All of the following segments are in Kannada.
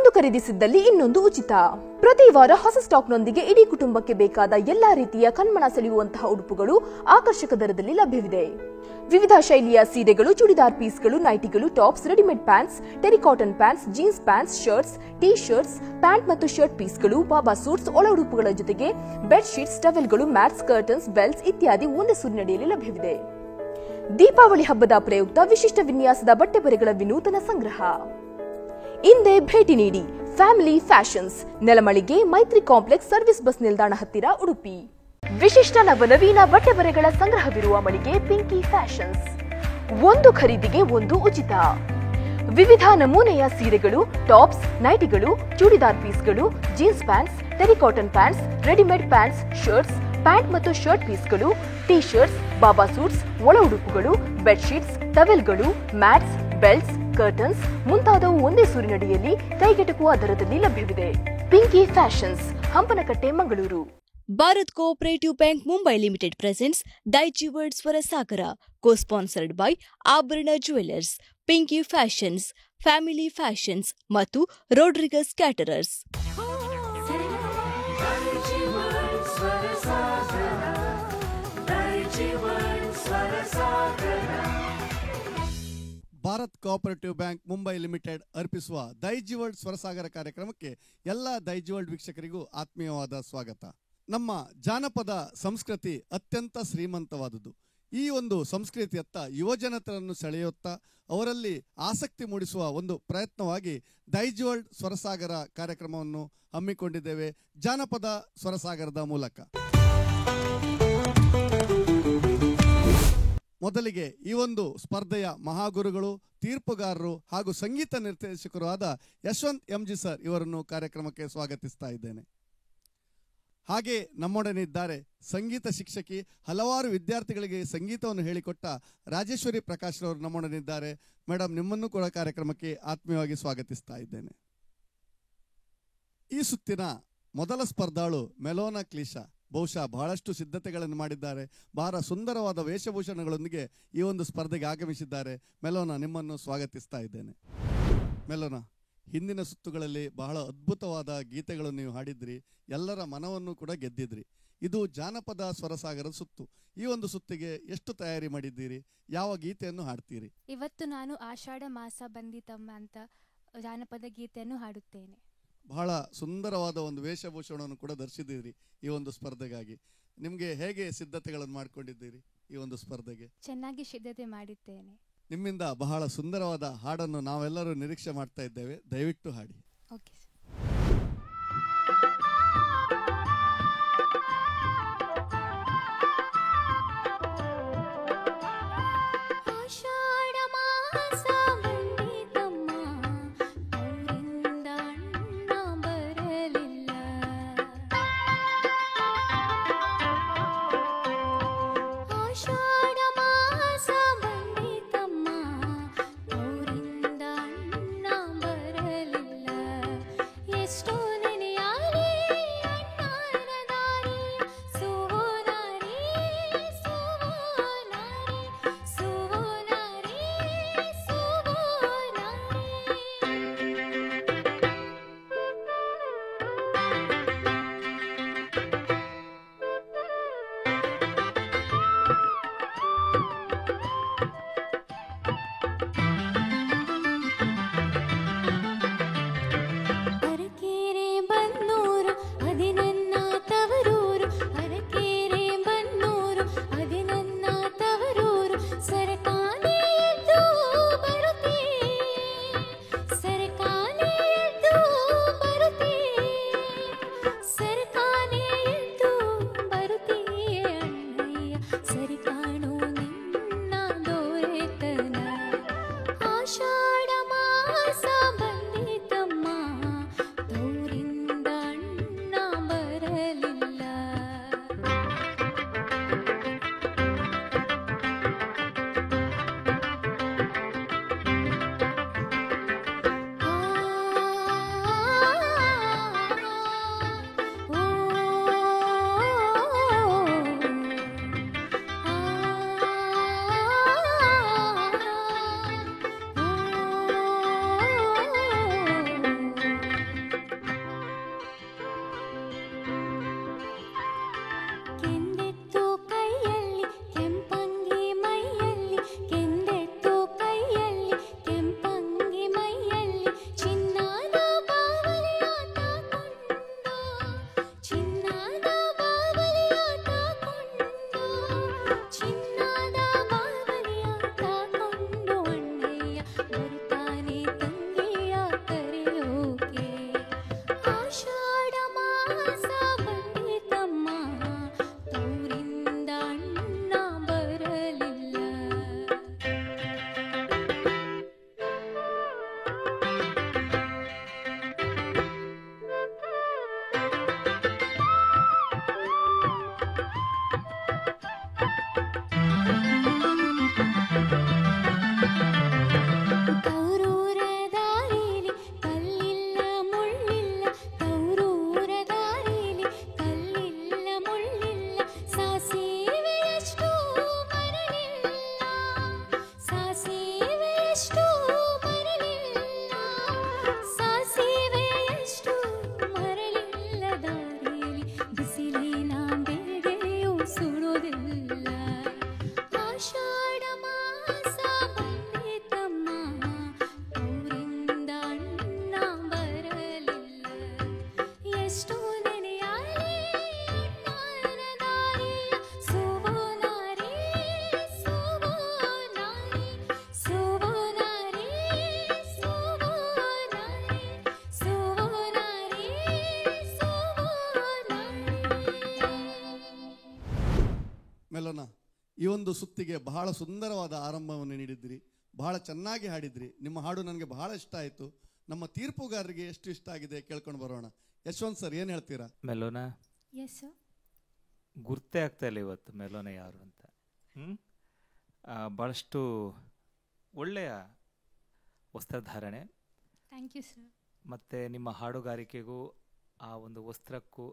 ಒಂದು ಖರೀದಿಸಿದ್ದಲ್ಲಿ ಇನ್ನೊಂದು ಉಚಿತ. ಪ್ರತಿ ವಾರ ಹೊಸ ಸ್ಟಾಕ್ನೊಂದಿಗೆ ಇಡೀ ಕುಟುಂಬಕ್ಕೆ ಬೇಕಾದ ಎಲ್ಲಾ ರೀತಿಯ ಕಣ್ಮನ ಸೆಳೆಯುವಂತಹ ಉಡುಪುಗಳು ಆಕರ್ಷಕ ದರದಲ್ಲಿ ಲಭ್ಯವಿದೆ. ವಿವಿಧ ಶೈಲಿಯ ಸೀರೆಗಳು, ಚೂಡಿದಾರ್ ಪೀಸ್ಗಳು, ನೈಟಿಗಳು, tops, readymade pants, terry cotton pants, jeans pants, shirts, T shirts, pant ಮತ್ತು ಶರ್ಟ್ ಪೀಸ್ಗಳು, ಬಾಬಾ ಸೂಟ್ಸ್, ಒಳ ಉಡುಪುಗಳ ಜೊತೆಗೆ ಬೆಡ್ ಶೀಟ್ಸ್, ಟವೆಲ್ಗಳು, ಮ್ಯಾಟ್ಸ್, ಕರ್ಟನ್ಸ್, ಬೆಲ್ಟ್ಸ್ ಇತ್ಯಾದಿ ಒಂದೇ ಸೂರಿನಡಿಯಲ್ಲಿ ಲಭ್ಯವಿದೆ. ದೀಪಾವಳಿ ಹಬ್ಬದ ಪ್ರಯುಕ್ತ ವಿಶಿಷ್ಟ ವಿನ್ಯಾಸದ ಬಟ್ಟೆ ಬರೆಗಳ ವಿನೂತನ ಸಂಗ್ರಹ. ಇಂದೇ ಭೇಟಿ ನೀಡಿ ಫ್ಯಾಮಿಲಿ ಫ್ಯಾಷನ್ಸ್, ನೆಲಮಳಿಗೆ, ಮೈತ್ರಿ ಕಾಂಪ್ಲೆಕ್ಸ್, ಸರ್ವಿಸ್ ಬಸ್ ನಿಲ್ದಾಣ ಹತ್ತಿರ, ಉಡುಪಿ. ವಿಶಿಷ್ಟ ನವನವೀನ ಬಟ್ಟೆ ಬರೆಗಳ ಸಂಗ್ರಹವಿರುವ ಮಳಿಗೆ ಪಿಂಕಿ ಫ್ಯಾಷನ್ಸ್. ಒಂದು ಖರೀದಿಗೆ ಒಂದು ಉಚಿತ. ವಿವಿಧ ನಮೂನೆಯ ಸೀರೆಗಳು, ಟಾಪ್ಸ್, ನೈಟಿಗಳು, ಚೂಡಿದಾರ್ ಪೀಸ್ಗಳು, jeans pants, terry cotton pants, readymade pants, shirts, pant ಮತ್ತು ಶರ್ಟ್ ಪೀಸ್ಗಳು, ಟೀ ಶರ್ಟ್ಸ್, ಬಾಬಾ ಸೂಟ್ಸ್, ಒಳ ಉಡುಪುಗಳು, ಬೆಡ್ಶೀಟ್ಸ್, ಟವೆಲ್ಗಳು, ಮ್ಯಾಟ್ಸ್, ಬೆಲ್ಟ್ಸ್, ಕರ್ಟನ್ಸ್ ಮುಂತಾದವು ಒಂದೇ ಸೂರಿನಡಿಯಲ್ಲಿ ಕೈಗೆಟುಕುವ ದರದಲ್ಲಿ ಲಭ್ಯವಿದೆ. Pinky fashions, Hampankatte, Mangaluru. Bharat cooperative bank Mumbai limited presents Daiji world Swarasagara, co-sponsored by Abharana jewellers, Pinky fashions, family fashions ಮತ್ತು Rodrigues caterers. Bharat cooperative bank Mumbai limited ಅರ್ಪಿಸುವ ದೈಜಿ ವರ್ಲ್ಡ್ ಸ್ವರಸಾಗರ ಕಾರ್ಯಕ್ರಮಕ್ಕೆ ಎಲ್ಲ ದೈಜಿ ವರ್ಲ್ಡ್ ವೀಕ್ಷಕರಿಗೂ ಆತ್ಮೀಯವಾದ ಸ್ವಾಗತ. ನಮ್ಮ ಜಾನಪದ ಸಂಸ್ಕೃತಿ ಅತ್ಯಂತ ಶ್ರೀಮಂತವಾದುದು. ಈ ಒಂದು ಸಂಸ್ಕೃತಿಯತ್ತ ಯುವಜನತರನ್ನು ಸೆಳೆಯುತ್ತಾ ಅವರಲ್ಲಿ ಆಸಕ್ತಿ ಮೂಡಿಸುವ ಒಂದು ಪ್ರಯತ್ನವಾಗಿ ದೈಜಿ ವರ್ಲ್ಡ್ ಸ್ವರಸಾಗರ ಕಾರ್ಯಕ್ರಮವನ್ನು ಹಮ್ಮಿಕೊಂಡಿದ್ದೇವೆ ಜಾನಪದ ಸ್ವರಸಾಗರದ ಮೂಲಕ. ಮೊದಲಿಗೆ ಈ ಒಂದು ಸ್ಪರ್ಧೆಯ ಮಹಾಗುರುಗಳು, ತೀರ್ಪುಗಾರರು ಹಾಗೂ ಸಂಗೀತ ನಿರ್ದೇಶಕರು ಆದ ಯಶವಂತ್ ಎಂಜಿ ಸರ್ ಇವರನ್ನು ಕಾರ್ಯಕ್ರಮಕ್ಕೆ ಸ್ವಾಗತಿಸ್ತಾ ಇದ್ದೇನೆ. ಹಾಗೆ ನಮ್ಮೊಡನಿದ್ದಾರೆ ಸಂಗೀತ ಶಿಕ್ಷಕಿ, ಹಲವಾರು ವಿದ್ಯಾರ್ಥಿಗಳಿಗೆ ಸಂಗೀತವನ್ನು ಹೇಳಿಕೊಟ್ಟ ರಾಜೇಶ್ವರಿ ಪ್ರಕಾಶ್ ಅವರು ನಮ್ಮೊಡನಿದ್ದಾರೆ. ಮೇಡಮ್, ನಿಮ್ಮನ್ನು ಕೂಡ ಕಾರ್ಯಕ್ರಮಕ್ಕೆ ಆತ್ಮೀಯವಾಗಿ ಸ್ವಾಗತಿಸ್ತಾ ಇದ್ದೇನೆ. ಈ ಸುತ್ತಿನ ಮೊದಲ ಸ್ಪರ್ಧಾಳು ಮೆಲೋನಾ ಕ್ಲೀಶಾ. ಬಹುಶಃ ಬಹಳಷ್ಟು ಸಿದ್ಧತೆಗಳನ್ನು ಮಾಡಿದ್ದಾರೆ. ಬಹಳ ಸುಂದರವಾದ ವೇಷಭೂಷಣಗಳೊಂದಿಗೆ ಈ ಒಂದು ಸ್ಪರ್ಧೆಗೆ ಆಗಮಿಸಿದ್ದಾರೆ. ಮೆಲೋನಾ, ನಿಮ್ಮನ್ನು ಸ್ವಾಗತಿಸ್ತಾ ಇದ್ದೇನೆ. ಮೆಲೋನಾ, ಹಿಂದಿನ ಸುತ್ತುಗಳಲ್ಲಿ ಬಹಳ ಅದ್ಭುತವಾದ ಗೀತೆಗಳನ್ನು ನೀವು ಹಾಡಿದ್ರಿ, ಎಲ್ಲರ ಮನವನ್ನು ಕೂಡ ಗೆದ್ದಿದ್ರಿ. ಇದು ಜಾನಪದ ಸ್ವರಸಾಗರದ ಸುತ್ತು. ಈ ಒಂದು ಸುತ್ತಿಗೆ ಎಷ್ಟು ತಯಾರಿ ಮಾಡಿದ್ದೀರಿ? ಯಾವ ಗೀತೆಯನ್ನು ಹಾಡ್ತೀರಿ? ಇವತ್ತು ನಾನು ಆಷಾಢ ಮಾಸ ಬಂದಿತಮ್ಮ ಅಂತ ಜಾನಪದ ಗೀತೆಯನ್ನು ಹಾಡುತ್ತೇನೆ. ಬಹಳ ಸುಂದರವಾದ ಒಂದು ವೇಷಭೂಷಣವನ್ನು ಕೂಡ ಧರಿಸಿದ್ದೀರಿ ಈ ಒಂದು ಸ್ಪರ್ಧೆಗಾಗಿ. ನಿಮಗೆ ಹೇಗೆ ಸಿದ್ಧತೆಗಳನ್ನು ಮಾಡಿಕೊಂಡಿದ್ದೀರಿ ಈ ಒಂದು ಸ್ಪರ್ಧೆಗೆ? ಚೆನ್ನಾಗಿ ಸಿದ್ಧತೆ ಮಾಡಿದ್ದೇನೆ. ನಿಮ್ಮಿಂದ ಬಹಳ ಸುಂದರವಾದ ಹಾಡನ್ನು ನಾವೆಲ್ಲರೂ ನಿರೀಕ್ಷೆ ಮಾಡ್ತಾ ಇದ್ದೇವೆ. ದಯವಿಟ್ಟು ಹಾಡಿ. ಓಕೆ. ಈ ಒಂದು ಸುತ್ತಿಗೆ ಬಹಳ ಸುಂದರವಾದ ಆರಂಭವನ್ನು ನೀಡಿದ್ರಿ, ಬಹಳ ಚೆನ್ನಾಗಿ ಹಾಡಿದ್ರಿ. ನಿಮ್ಮ ಹಾಡು ನನಗೆ ಬಹಳ ಇಷ್ಟ ಆಯಿತು. ನಮ್ಮ ತೀರ್ಪುಗಾರರಿಗೆ ಎಷ್ಟು ಇಷ್ಟ ಆಗಿದೆ ಕೇಳ್ಕೊಂಡು ಬರೋಣ. ಯಶವಂತ್ ಸರ್, ಏನು ಹೇಳ್ತೀರಾ? ಮೆಲೋನ ಎಸ್ ಸರ್. ಗುರ್ತೇ ಆಗ್ತಾ ಇಲ್ಲ ಇವತ್ತು ಮೆಲೋನ ಯಾರು ಅಂತ. ಭಾಳಷ್ಟು ಒಳ್ಳೆಯ ವಸ್ತ್ರಧಾರಣೆ ಥ್ಯಾಂಕ್ ಯು ಸರ್. ಮತ್ತು ನಿಮ್ಮ ಹಾಡುಗಾರಿಕೆಗೂ ಆ ಒಂದು ವಸ್ತ್ರಕ್ಕೂ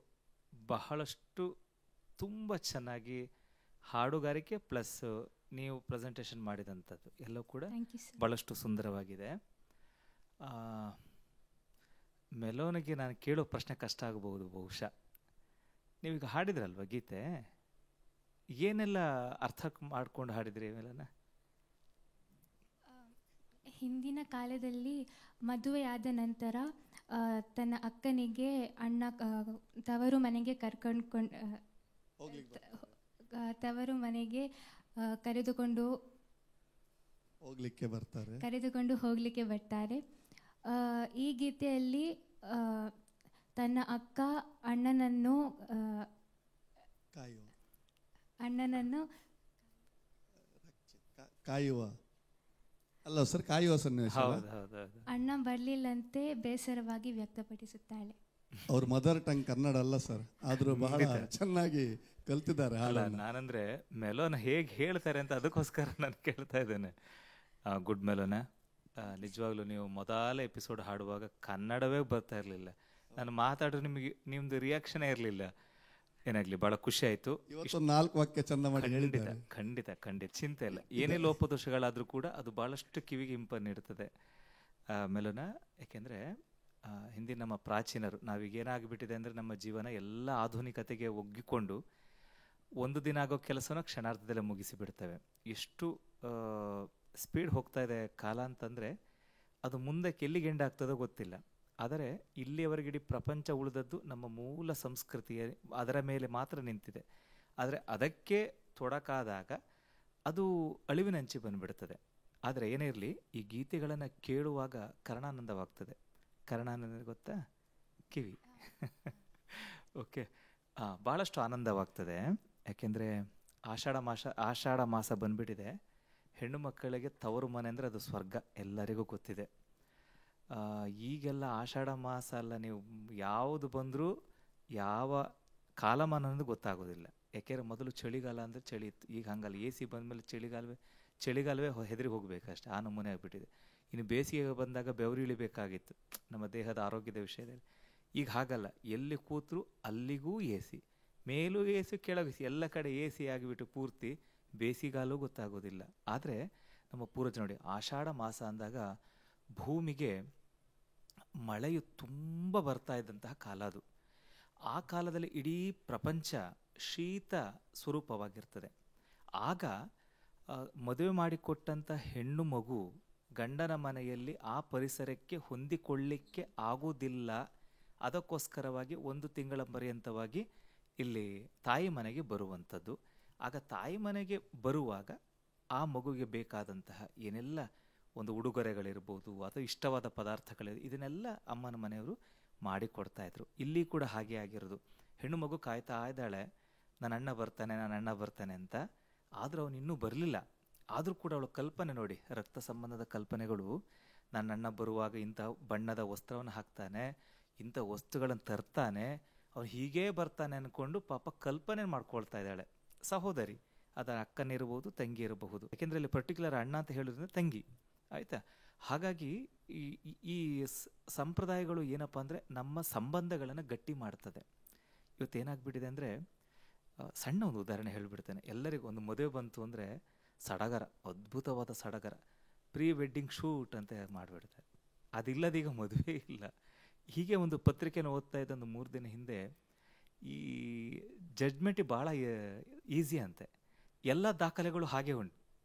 ಬಹಳಷ್ಟು ತುಂಬ ಚೆನ್ನಾಗಿ ಹಾಡುಗಾರಿಕೆ ಪ್ಲಸ್ ನೀವು ಪ್ರೆಸೆಂಟೇಷನ್ ಮಾಡಿದಂಥದ್ದು ಎಲ್ಲವೂ ಕೂಡ ಥ್ಯಾಂಕ್ ಯು ಸರ್. ಭಾಳಷ್ಟು ಸುಂದರವಾಗಿದೆ. ಮೆಲೋನಿಗೆ ನಾನು ಕೇಳೋ ಪ್ರಶ್ನೆ ಕಷ್ಟ ಆಗಬಹುದು ಬಹುಶಃ. ನೀವೀಗ ಹಾಡಿದ್ರಲ್ವ ಗೀತೆ, ಏನೆಲ್ಲ ಅರ್ಥ ಮಾಡ್ಕೊಂಡು ಹಾಡಿದ್ರಿ ಮೆಲೋನ? ಹಿಂದಿನ ಕಾಲದಲ್ಲಿ ಮದುವೆಯಾದ ನಂತರ ತನ್ನ ಅಕ್ಕನಿಗೆ ಅಣ್ಣ ತವರು ಮನೆಗೆ ತವರು ಮನೆಗೆ ಕರೆದುಕೊಂಡು ಹೋಗಲಿಕ್ಕೆ ಬರ್ತಾರೆ. ಈ ಗೀತೆಯಲ್ಲಿ ತನ್ನ ಅಕ್ಕ ಅಣ್ಣನನ್ನು ಕಾಯುವ ಅಲ್ಲ ಸರ್, ಕಾಯುವ ಸನ್ನಿವೇಶ. ಅಣ್ಣ ಬರಲಿಲ್ಲಂತೆ ಬೇಸರವಾಗಿ ವ್ಯಕ್ತಪಡಿಸುತ್ತಾಳೆ. ಅವ್ರ ಮದರ್ ಟಂಗ್ ಕನ್ನಡ ಅಲ್ಲ ಸರ್, ಆದ್ರೂ ಬಹಳ ಚೆನ್ನಾಗಿ ಕಲ್ತಿದ್ದಾರೆ. ಅಲ್ಲ, ನಾನಂದ್ರೆ ಮೆಲೋನ ಹೇಗೆ ಹೇಳ್ತಾರೆ ಅಂತ ಅದಕ್ಕೋಸ್ಕರ ನಾನು ಕೇಳ್ತಾ ಇದ್ದೇನೆ. ಗುಡ್ ಮೆಲೋನ, ನಿಜವಾಗ್ಲೂ ನೀವು ಮೊದಲ ಎಪಿಸೋಡ್ ಹಾಡುವಾಗ ಕನ್ನಡವೇ ಬರ್ತಾ ಇರಲಿಲ್ಲ. ನಾನು ಮಾತಾಡಿದ್ರೆ ನಿಮ್ದು ರಿಯಾಕ್ಷನೇ ಇರಲಿಲ್ಲ. ಏನಾಗ್ಲಿ, ಬಹಳ ಖುಷಿ ಆಯ್ತು. 4 ವಾಕ್ಯ ಚಂದ ಮಾಡಿ ಹೇಳಿದ್ದಾರೆ. ಖಂಡಿತ ಚಿಂತೆ ಇಲ್ಲ. ಏನೇ ಲೋಪದೋಷಗಳಾದ್ರೂ ಕೂಡ ಅದು ಬಹಳಷ್ಟು ಕಿವಿಗೆ ಇಂಪನ್ನು ನೀಡುತ್ತದೆ ಮೆಲೋನ. ಯಾಕೆಂದ್ರೆ ಹಿಂದಿನ ನಮ್ಮ ಪ್ರಾಚೀನರು, ನಾವೀಗ ಏನಾಗ್ಬಿಟ್ಟಿದೆ ಅಂದ್ರೆ ನಮ್ಮ ಜೀವನ ಎಲ್ಲ ಆಧುನಿಕತೆಗೆ ಒಗ್ಗಿಕೊಂಡು ಒಂದು ದಿನ ಆಗೋ ಕೆಲಸನ ಕ್ಷಣಾರ್ಧದಲ್ಲೇ ಮುಗಿಸಿ ಬಿಡ್ತೇವೆ. ಎಷ್ಟು ಸ್ಪೀಡ್ ಹೋಗ್ತಾ ಇದೆ ಕಾಲ ಅಂತಂದರೆ ಅದು ಮುಂದಕ್ಕೆ ಎಲ್ಲಿಗೆ ಎಂಡ್ ಆಗ್ತದೋ ಗೊತ್ತಿಲ್ಲ. ಆದರೆ ಇಲ್ಲಿಯವರೆಗೆ ಇಡೀ ಪ್ರಪಂಚ ಉಳಿದದ್ದು ನಮ್ಮ ಮೂಲ ಸಂಸ್ಕೃತಿಯ ಅದರ ಮೇಲೆ ಮಾತ್ರ ನಿಂತಿದೆ. ಆದರೆ ಅದಕ್ಕೆ ತೊಡಕಾದಾಗ ಅದು ಅಳಿವಿನಂಚಿ ಬಂದುಬಿಡ್ತದೆ. ಆದರೆ ಏನೇ ಇರಲಿ, ಈ ಗೀತೆಗಳನ್ನು ಕೇಳುವಾಗ ಕರ್ಣಾನಂದವಾಗ್ತದೆ. ಕರ್ಣಾನಂದ ಗೊತ್ತಾ? ಕಿವಿ. ಓಕೆ, ಭಾಳಷ್ಟು ಆನಂದವಾಗ್ತದೆ. ಯಾಕೆಂದರೆ ಆಷಾಢ ಮಾಸ ಬಂದುಬಿಟ್ಟಿದೆ. ಹೆಣ್ಣು ಮಕ್ಕಳಿಗೆ ತವರು ಮನೆ ಅಂದರೆ ಅದು ಸ್ವರ್ಗ, ಎಲ್ಲರಿಗೂ ಗೊತ್ತಿದೆ. ಈಗೆಲ್ಲ ಆಷಾಢ ಮಾಸ ಅಲ್ಲ, ನೀವು ಯಾವುದು ಬಂದರೂ ಯಾವ ಕಾಲಮಾನ ಅನ್ನೋದು ಗೊತ್ತಾಗೋದಿಲ್ಲ. ಯಾಕೆಂದರೆ ಮೊದಲು ಚಳಿಗಾಲ ಅಂದರೆ ಚಳಿ ಇತ್ತು, ಈಗ ಹಂಗಲ್ಲ. ಎ ಸಿ ಬಂದಮೇಲೆ ಚಳಿಗಾಲವೇ ಹೆದರಿ ಹೋಗಬೇಕಷ್ಟೆ, ಆ ನಮೂನೆ ಆಗಿಬಿಟ್ಟಿದೆ. ಇನ್ನು ಬೇಸಿಗೆ ಬಂದಾಗ ಬೆವರು ಇಳಿಬೇಕಾಗಿತ್ತು ನಮ್ಮ ದೇಹದ ಆರೋಗ್ಯದ ವಿಷಯದಲ್ಲಿ. ಈಗ ಹಾಗಲ್ಲ, ಎಲ್ಲಿ ಕೂತರು ಅಲ್ಲಿಗೂ ಎ ಸಿ, ಮೇಲೂ ಎ ಸಿ ಕೆಳಗೂ ಸಿ, ಎಲ್ಲ ಕಡೆ ಎ ಸಿ ಆಗಿಬಿಟ್ಟು ಪೂರ್ತಿ ಬೇಸಿಗಾಲೂ ಗೊತ್ತಾಗೋದಿಲ್ಲ. ಆದರೆ ನಮ್ಮ ಪೂರ್ವಜ ನೋಡಿ, ಆಷಾಢ ಮಾಸ ಅಂದಾಗ ಭೂಮಿಗೆ ಮಳೆಯು ತುಂಬ ಬರ್ತಾ ಇದ್ದಂತಹ ಕಾಲ ಅದು. ಆ ಕಾಲದಲ್ಲಿ ಇಡೀ ಪ್ರಪಂಚ ಶೀತ ಸ್ವರೂಪವಾಗಿರ್ತದೆ. ಆಗ ಮದುವೆ ಮಾಡಿಕೊಟ್ಟಂಥ ಹೆಣ್ಣು ಮಗು ಗಂಡನ ಮನೆಯಲ್ಲಿ ಆ ಪರಿಸರಕ್ಕೆ ಹೊಂದಿಕೊಳ್ಳಿಕ್ಕೆ ಆಗುವುದಿಲ್ಲ. ಅದಕ್ಕೋಸ್ಕರವಾಗಿ 1 ತಿಂಗಳ ಪರ್ಯಂತವಾಗಿ ಇಲ್ಲಿ ತಾಯಿ ಮನೆಗೆ ಬರುವಂಥದ್ದು. ಆಗ ತಾಯಿ ಮನೆಗೆ ಬರುವಾಗ ಆ ಮಗುವಿಗೆ ಬೇಕಾದಂತಹ ಏನೆಲ್ಲ ಒಂದು ಉಡುಗೊರೆಗಳಿರ್ಬೋದು ಅಥವಾ ಇಷ್ಟವಾದ ಪದಾರ್ಥಗಳು, ಇದನ್ನೆಲ್ಲ ಅಮ್ಮನ ಮನೆಯವರು ಮಾಡಿಕೊಡ್ತಾಯಿದ್ರು. ಇಲ್ಲಿ ಕೂಡ ಹಾಗೆ ಆಗಿರೋದು. ಹೆಣ್ಣು ಮಗು ಕಾಯ್ತಾ ಇದ್ದಾಳೆ, ನನ್ನ ಅಣ್ಣ ಬರ್ತಾನೆ ಅಂತ. ಆದರೂ ಅವನು ಇನ್ನೂ ಬರಲಿಲ್ಲ. ಆದರೂ ಕೂಡ ಅವಳ ಕಲ್ಪನೆ ನೋಡಿ, ರಕ್ತ ಸಂಬಂಧದ ಕಲ್ಪನೆಗಳು. ನನ್ನ ಅಣ್ಣ ಬರುವಾಗ ಇಂಥ ಬಣ್ಣದ ವಸ್ತ್ರವನ್ನು ಹಾಕ್ತಾನೆ, ಇಂಥ ವಸ್ತುಗಳನ್ನು ತರ್ತಾನೆ, ಅವನು ಹೀಗೇ ಬರ್ತಾನೆ ಅಂದ್ಕೊಂಡು ಪಾಪ ಕಲ್ಪನೆ ಮಾಡ್ಕೊಳ್ತಾ ಇದ್ದಾಳೆ ಸಹೋದರಿ. ಅದರ ಅಕ್ಕನಿರ್ಬೋದು, ತಂಗಿ ಇರಬಹುದು. ಯಾಕೆಂದರೆ ಇಲ್ಲಿ ಪರ್ಟಿಕ್ಯುಲರ್ ಅಣ್ಣ ಅಂತ ಹೇಳಿದ್ರೆ ತಂಗಿ, ಆಯಿತಾ? ಹಾಗಾಗಿ ಈ ಸಂಪ್ರದಾಯಗಳು ಏನಪ್ಪ ಅಂದರೆ ನಮ್ಮ ಸಂಬಂಧಗಳನ್ನು ಗಟ್ಟಿ ಮಾಡ್ತದೆ. ಇವತ್ತೇನಾಗ್ಬಿಟ್ಟಿದೆ ಅಂದರೆ, ಸಣ್ಣ ಒಂದು ಉದಾಹರಣೆ ಹೇಳಿಬಿಡ್ತೇನೆ. ಎಲ್ಲರಿಗೂ ಒಂದು ಮದುವೆ ಬಂತು ಅಂದರೆ ಸಡಗರ, ಅದ್ಭುತವಾದ ಸಡಗರ, ಪ್ರೀ ವೆಡ್ಡಿಂಗ್ ಶೂಟ್ ಅಂತ ಮಾಡಿಬಿಡ್ತಾರೆ. ಅದಿಲ್ಲದೀಗ ಮದುವೆ ಇಲ್ಲ. ಹೀಗೆ ಒಂದು ಪತ್ರಿಕೆನ ಓದ್ತಾ ಇದ್ದ ಒಂದು 3 ದಿನ ಹಿಂದೆ, ಈ ಜಡ್ಜ್ಮೆಂಟ್ ಭಾಳ ಈಸಿ ಅಂತೆ. ಎಲ್ಲ ದಾಖಲೆಗಳು ಹಾಗೆ ಉಂಟು,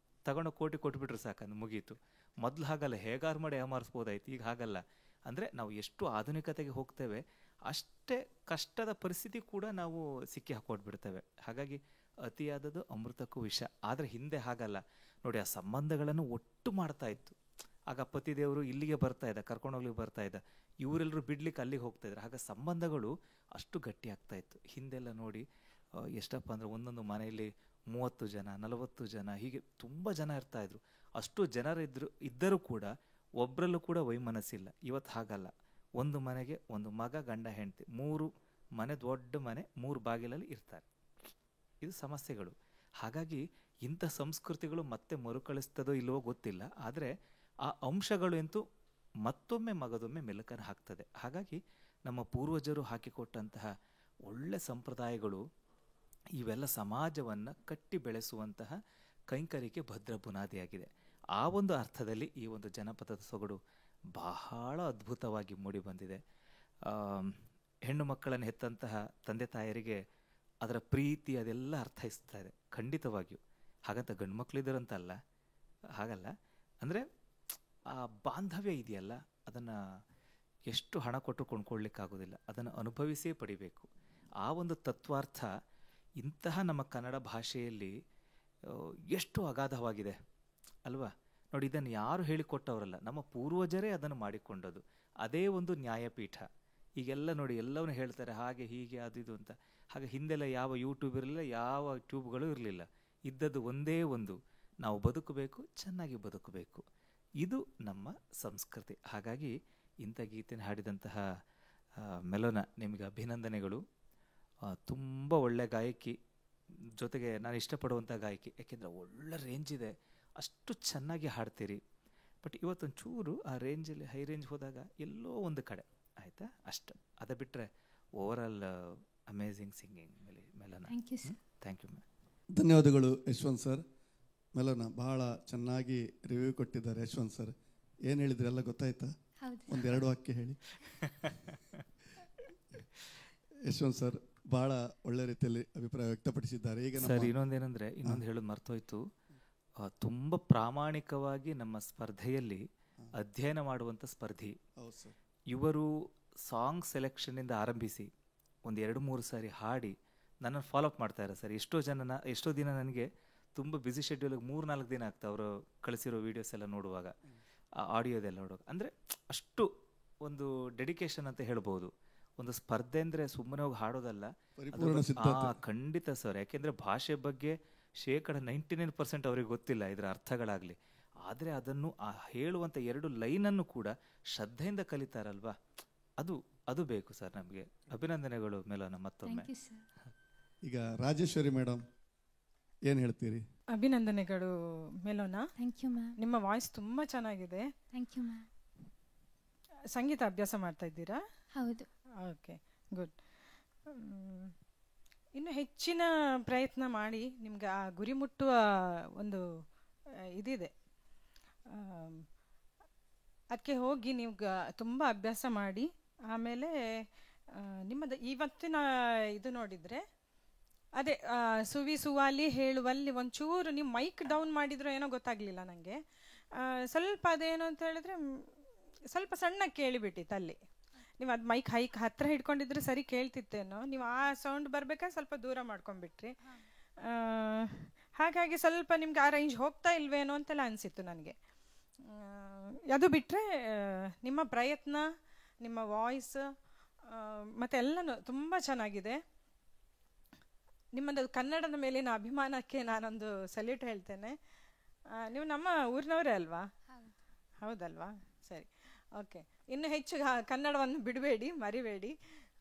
ತಗೊಂಡು ಕೋಟಿ ಕೊಟ್ಬಿಟ್ರು ಸಾಕಂದು ಮುಗೀತು. ಮೊದಲು ಹಾಗಲ್ಲ, ಹೇಗಾರು ಮಾಡಿ ಯಾಮಾರಿಸ್ಬೋದಾಯ್ತು. ಈಗ ಹಾಗಲ್ಲ. ಅಂದರೆ ನಾವು ಎಷ್ಟು ಆಧುನಿಕತೆಗೆ ಹೋಗ್ತೇವೆ ಅಷ್ಟೇ ಕಷ್ಟದ ಪರಿಸ್ಥಿತಿ ಕೂಡ ನಾವು ಸಿಕ್ಕಿ ಹಾಕೊಟ್ಬಿಡ್ತೇವೆ. ಹಾಗಾಗಿ ಅತಿಯಾದದ್ದು ಅಮೃತಕ್ಕೂ ವಿಷ. ಆದರೆ ಹಿಂದೆ ಹಾಗಲ್ಲ ನೋಡಿ, ಆ ಸಂಬಂಧಗಳನ್ನು ಒಟ್ಟು ಮಾಡ್ತಾ ಇತ್ತು. ಆಗ ಪತಿದೇವರು ಇಲ್ಲಿಗೆ ಬರ್ತಾ ಇದ್ದ, ಕರ್ಕೊಂಡೋಗ್ಲಿಕ್ಕೆ ಬರ್ತಾ ಇದ್ದ, ಇವರೆಲ್ಲರೂ ಬಿಡ್ಲಿಕ್ಕೆ ಅಲ್ಲಿಗೆ ಹೋಗ್ತಾ ಇದ್ರು. ಆಗ ಸಂಬಂಧಗಳು ಅಷ್ಟು ಗಟ್ಟಿ ಆಗ್ತಾ ಇತ್ತು. ಹಿಂದೆಲ್ಲ ನೋಡಿ ಎಷ್ಟಪ್ಪ ಅಂದರೆ ಒಂದೊಂದು ಮನೆಯಲ್ಲಿ 30 ಜನ 40 ಜನ ಹೀಗೆ ತುಂಬ ಜನ ಇರ್ತಾಯಿದ್ರು. ಅಷ್ಟು ಇದ್ದರೂ ಕೂಡ ಒಬ್ಬರಲ್ಲೂ ಕೂಡ ವೈಮನಸ್ಸಿಲ್ಲ. ಇವತ್ತು ಹಾಗಲ್ಲ. ಒಂದು ಮನೆಗೆ ಒಂದು ಮಗ, ಗಂಡ, ಹೆಂಡತಿ, 3 ಮನೆ, ದೊಡ್ಡ ಮನೆ, 3 ಬಾಗಿಲಲ್ಲಿ ಇರ್ತಾರೆ. ಇದು ಸಮಸ್ಯೆಗಳು. ಹಾಗಾಗಿ ಇಂಥ ಸಂಸ್ಕೃತಿಗಳು ಮತ್ತೆ ಮರುಕಳಿಸ್ತದೋ ಇಲ್ಲವೋ ಗೊತ್ತಿಲ್ಲ. ಆದರೆ ಆ ಅಂಶಗಳು ಅಂತೂ ಮತ್ತೊಮ್ಮೆ ಮಗದೊಮ್ಮೆ ಮೆಲುಕನ್ನು ಹಾಕ್ತದೆ. ಹಾಗಾಗಿ ನಮ್ಮ ಪೂರ್ವಜರು ಹಾಕಿಕೊಟ್ಟಂತಹ ಒಳ್ಳೆ ಸಂಪ್ರದಾಯಗಳು ಇವೆಲ್ಲ ಸಮಾಜವನ್ನು ಕಟ್ಟಿ ಬೆಳೆಸುವಂತಹ ಕೈಂಕರ್ಯಕ್ಕೆ ಭದ್ರ ಬುನಾದಿಯಾಗಿದೆ. ಆ ಒಂದು ಅರ್ಥದಲ್ಲಿ ಈ ಒಂದು ಜನಪದದ ಸೊಗಡು ಬಹಳ ಅದ್ಭುತವಾಗಿ ಮೂಡಿಬಂದಿದೆ. ಹೆಣ್ಣು ಮಕ್ಕಳನ್ನು ಹೆತ್ತಂತಹ ತಂದೆ ತಾಯರಿಗೆ ಅದರ ಪ್ರೀತಿ ಅದೆಲ್ಲ ಅರ್ಥೈಸ್ತಾ ಇದೆ ಖಂಡಿತವಾಗಿಯೂ. ಹಾಗಂತ ಗಂಡು ಮಕ್ಕಳಿದ್ದಾರಂತಲ್ಲ, ಹಾಗಲ್ಲ. ಅಂದರೆ ಆ ಬಾಂಧವ್ಯ ಇದೆಯಲ್ಲ, ಅದನ್ನು ಎಷ್ಟು ಹಣ ಕೊಟ್ಟು ಕೊಂಡ್ಕೊಳ್ಳಿಕ್ಕಾಗೋದಿಲ್ಲ, ಅದನ್ನು ಅನುಭವಿಸೇ ಪಡಿಬೇಕು. ಆ ಒಂದು ತತ್ವಾರ್ಥ ಇಂತಹ ನಮ್ಮ ಕನ್ನಡ ಭಾಷೆಯಲ್ಲಿ ಎಷ್ಟು ಅಗಾಧವಾಗಿದೆ ಅಲ್ವಾ? ನೋಡಿ, ಇದನ್ನು ಯಾರು ಹೇಳಿಕೊಟ್ಟವರಲ್ಲ, ನಮ್ಮ ಪೂರ್ವಜರೇ ಅದನ್ನು ಮಾಡಿಕೊಂಡದ್ದು. ಅದೇ ಒಂದು ನ್ಯಾಯಪೀಠ. ಈಗೆಲ್ಲ ನೋಡಿ ಎಲ್ಲವನ್ನೂ ಹೇಳ್ತಾರೆ ಹಾಗೆ ಹೀಗೆ ಅದು ಇದು ಅಂತ. ಹಾಗೆ ಹಿಂದೆಲ್ಲ ಯಾವ ಯೂಟ್ಯೂಬ್ ಇರಲಿಲ್ಲ, ಯಾವ ಟ್ಯೂಬ್ಗಳು ಇರಲಿಲ್ಲ. ಇದ್ದದ್ದು ಒಂದೇ ಒಂದು, ನಾವು ಬದುಕಬೇಕು, ಚೆನ್ನಾಗಿ ಬದುಕಬೇಕು. ಇದು ನಮ್ಮ ಸಂಸ್ಕೃತಿ. ಹಾಗಾಗಿ ಇಂಥ ಗೀತೆನ ಹಾಡಿದಂತಹ ಮೆಲೋನ, ನಿಮಗೆ ಅಭಿನಂದನೆಗಳು. ತುಂಬ ಒಳ್ಳೆ ಗಾಯಕಿ, ಜೊತೆಗೆ ನಾನು ಇಷ್ಟಪಡುವಂಥ ಗಾಯಕಿ. ಯಾಕೆಂದರೆ ಒಳ್ಳೆ ರೇಂಜ್ ಇದೆ, ಅಷ್ಟು ಚೆನ್ನಾಗಿ ಹಾಡ್ತೀರಿ. ಬಟ್ ಇವತ್ತೊಂದು ಚೂರು ಆ ರೇಂಜಲ್ಲಿ ಹೈ ರೇಂಜ್ ಹೋದಾಗ ಎಲ್ಲೋ ಒಂದು ಕಡೆ ಆಯಿತಾ, ಅಷ್ಟು. ಅದು ಬಿಟ್ಟರೆ overall amazing singing Melona. Thank you sir. Thank you ma'am. ಧನ್ಯವಾದಗಳು ಯಶವಂತ್ ಸರ್. ಮೆಲೋನ ಬಹಳ ಚೆನ್ನಾಗಿ ರಿವ್ಯೂ ಕೊಟ್ಟಿದ್ದಾರೆ ಯಶವಂತ್ ಸರ್. ಏನು ಹೇಳಿದ್ರಿ ಎಲ್ಲ ಗೊತ್ತಾಯ್ತಾ? ಹೌದು. 1-2 ವಾಕ್ಯ ಹೇಳಿ. ಯಶವಂತ್ ಸರ್ ಬಹಳ ಒಳ್ಳೆ ರೀತಿಯಲ್ಲಿ ಅಭಿಪ್ರಾಯ ವ್ಯಕ್ತಪಡಿಸಿದ್ದಾರೆ. ಈಗ ಸರ್ ಇನ್ನೊಂದೇನೆಂದರೆ, ಇನ್ನೊಂದು ಹೇಳೋದು ಮರ್ತೋಯ್ತು. ತುಂಬ ಪ್ರಾಮಾಣಿಕವಾಗಿ ನಮ್ಮ ಸ್ಪರ್ಧೆಯಲ್ಲಿ ಅಧ್ಯಯನ ಮಾಡುವಂಥ ಸ್ಪರ್ಧಿ ಇವರು. ಸಾಂಗ್ ಸೆಲೆಕ್ಷನ್ನಿಂದ ಆರಂಭಿಸಿ ಒಂದು 2-3 ಸಾರಿ ಹಾಡಿ ನನ್ನನ್ನು ಫಾಲೋಅಪ್ ಮಾಡ್ತಾರೆ ಸರ್. ಎಷ್ಟೋ ದಿನ ನನಗೆ ತುಂಬ ಬ್ಯುಸಿ ಶೆಡ್ಯೂಲಿಗೆ 3-4 ದಿನ ಆಗ್ತದೆ ಅವರು ಕಳಿಸಿರೋ ವೀಡಿಯೋಸ್ ಎಲ್ಲ ನೋಡುವಾಗ, ಆ ಆಡಿಯೋದೆಲ್ಲ ನೋಡುವಾಗ. ಅಂದರೆ ಅಷ್ಟು ಒಂದು ಡೆಡಿಕೇಶನ್ ಅಂತ ಹೇಳ್ಬೋದು. ಒಂದು ಸ್ಪರ್ಧೆ ಅಂದರೆ ಸುಮ್ಮನೆ ಹೋಗಿ ಹಾಡೋದಲ್ಲ, ಖಂಡಿತ ಸರ್. ಯಾಕೆಂದರೆ ಭಾಷೆ ಬಗ್ಗೆ 99% ಅವ್ರಿಗೆ ಗೊತ್ತಿಲ್ಲ, ಇದರ ಅರ್ಥಗಳಾಗಲಿ. ಆದರೆ ಅದನ್ನು ಹೇಳುವಂಥ 2 ಲೈನನ್ನು ಕೂಡ ಶ್ರದ್ಧೆಯಿಂದ ಕಲಿತಾರಲ್ವಾ, ಅದು ಬೇಕು ಸರ್ ನಮಗೆ. ಅಭಿನಂದನೆಗಳು ಮೆಲೋನ ಮತ್ತೊಮ್ಮೆ. ಈಗ ರಾಜೇಶ್ವರಿ ಮೇಡಮ್ ಏನು ಹೇಳ್ತೀರಿ? ಅಭಿನಂದನೆಗಳು ಮೆಲೋನ. Thank you ma'am. ನಿಮ್ಮ ವಾಯ್ಸ್ ತುಂಬ ಚೆನ್ನಾಗಿದೆ. Thank you ma'am. ಸಂಗೀತ ಅಭ್ಯಾಸ ಮಾಡ್ತಾ ಇದ್ದೀರಾ? ಹೌದು. Okay, good. ಇನ್ನು ಹೆಚ್ಚಿನ ಪ್ರಯತ್ನ ಮಾಡಿ ನಿಮ್ಗೆ ಆ ಗುರಿ ಮುಟ್ಟುವ ಒಂದು ಇದಿದೆ. ಅದಕ್ಕೆ ಹೋಗಿ ನೀವು ತುಂಬ ಅಭ್ಯಾಸ ಮಾಡಿ ಆಮೇಲೆ ನಿಮ್ಮದು ಇವತ್ತಿನ ಇದು ನೋಡಿದರೆ ಅದೇ ಸುವಿ ಸುವಾಲಿ ಹೇಳುವಲ್ಲಿ ಒಂಚೂರು ನೀವು ಮೈಕ್ ಡೌನ್ ಮಾಡಿದ್ರು ಏನೋ ಗೊತ್ತಾಗಲಿಲ್ಲ ನನಗೆ. ಸ್ವಲ್ಪ ಅದೇನು ಅಂತ ಹೇಳಿದ್ರೆ ಸ್ವಲ್ಪ ಸಣ್ಣ ಕೇಳಿಬಿಟ್ಟಿತ್ತು ಅಲ್ಲಿ. ನೀವು ಅದು ಮೈಕ್ ಹತ್ರ ಹಿಡ್ಕೊಂಡಿದ್ರೆ ಸರಿ ಕೇಳ್ತಿತ್ತೇನೋ, ನೀವು ಆ ಸೌಂಡ್ ಬರ್ಬೇಕಾದ್ರೆ ಸ್ವಲ್ಪ ದೂರ ಮಾಡ್ಕೊಂಡ್ಬಿಟ್ರಿ. ಹಾಗಾಗಿ ಸ್ವಲ್ಪ ನಿಮ್ಗೆ ಆ ರೇಂಜ್ ಹೋಗ್ತಾ ಇಲ್ವೇನೋ ಅಂತೆಲ್ಲ ಅನಿಸಿತ್ತು ನನಗೆ. ಅದು ಬಿಟ್ಟರೆ ನಿಮ್ಮ ಪ್ರಯತ್ನ, ನಿಮ್ಮ ವಾಯ್ಸ್ ಮತ್ತು ಎಲ್ಲನೂ ತುಂಬ ಚೆನ್ನಾಗಿದೆ. ನಿಮ್ಮದು ಕನ್ನಡದ ಮೇಲಿನ ಅಭಿಮಾನಕ್ಕೆ ನಾನೊಂದು ಸಲ್ಯೂಟ್ ಹೇಳ್ತೇನೆ. ನೀವು ನಮ್ಮ ಊರಿನವರೇ ಅಲ್ವಾ? ಹೌದಲ್ವಾ? ಸರಿ, ಓಕೆ. ಇನ್ನೂ ಹೆಚ್ಚು ಕನ್ನಡವನ್ನು ಬಿಡಬೇಡಿ, ಮರಿಬೇಡಿ.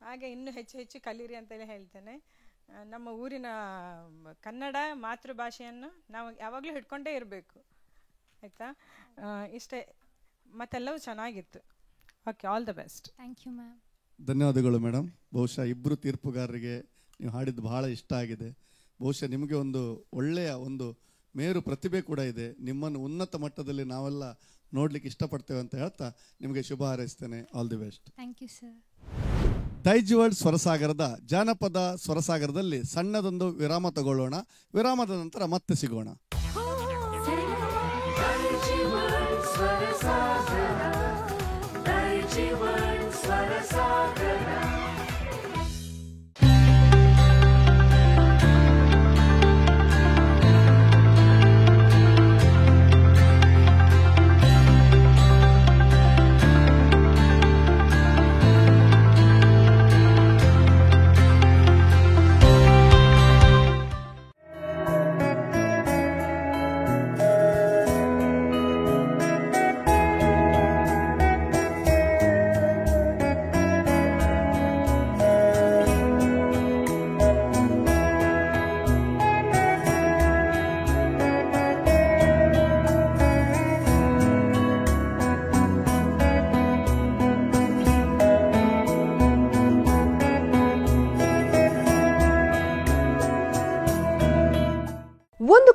ಹಾಗೆ ಇನ್ನೂ ಹೆಚ್ಚು ಕಲೀರಿ ಅಂತೇಳಿ ಹೇಳ್ತೇನೆ. ನಮ್ಮ ಊರಿನ ಕನ್ನಡ ಮಾತೃಭಾಷೆಯನ್ನು ನಾವು ಯಾವಾಗಲೂ ಹಿಡ್ಕೊಂಡೇ ಇರಬೇಕು, ಆಯಿತಾ? ಇಷ್ಟೇ, ಮತ್ತೆಲ್ಲವೂ ಚೆನ್ನಾಗಿತ್ತು. Okay, all the best. Thank you ma'am. ಧನ್ಯವಾದಗಳು ಮೇಡಮ್. ಬಹುಶಃ ಇಬ್ಬರು ತೀರ್ಪುಗಾರರಿಗೆ ನೀವು ಹಾಡಿದ್ದು ಬಹಳ ಇಷ್ಟ ಆಗಿದೆ. ಬಹುಶಃ ನಿಮಗೆ ಒಂದು ಒಳ್ಳೆಯ ಒಂದು ಮೇರು ಪ್ರತಿಭೆ ಕೂಡ ಇದೆ. ನಿಮ್ಮನ್ನು ಉನ್ನತ ಮಟ್ಟದಲ್ಲಿ ನಾವೆಲ್ಲ ನೋಡ್ಲಿಕ್ಕೆ ಇಷ್ಟಪಡ್ತೇವೆ ಅಂತ ಹೇಳ್ತಾ ನಿಮಗೆ ಶುಭ ಹಾರೈಸ್ತೇನೆ. All the best. Thank you sir. Daijiworld ಸ್ವರಸಾಗರದ ಜಾನಪದ ಸ್ವರಸಾಗರದಲ್ಲಿ ಸಣ್ಣದೊಂದು ವಿರಾಮ ತಗೊಳ್ಳೋಣ. ವಿರಾಮದ ನಂತರ ಮತ್ತೆ ಸಿಗೋಣ.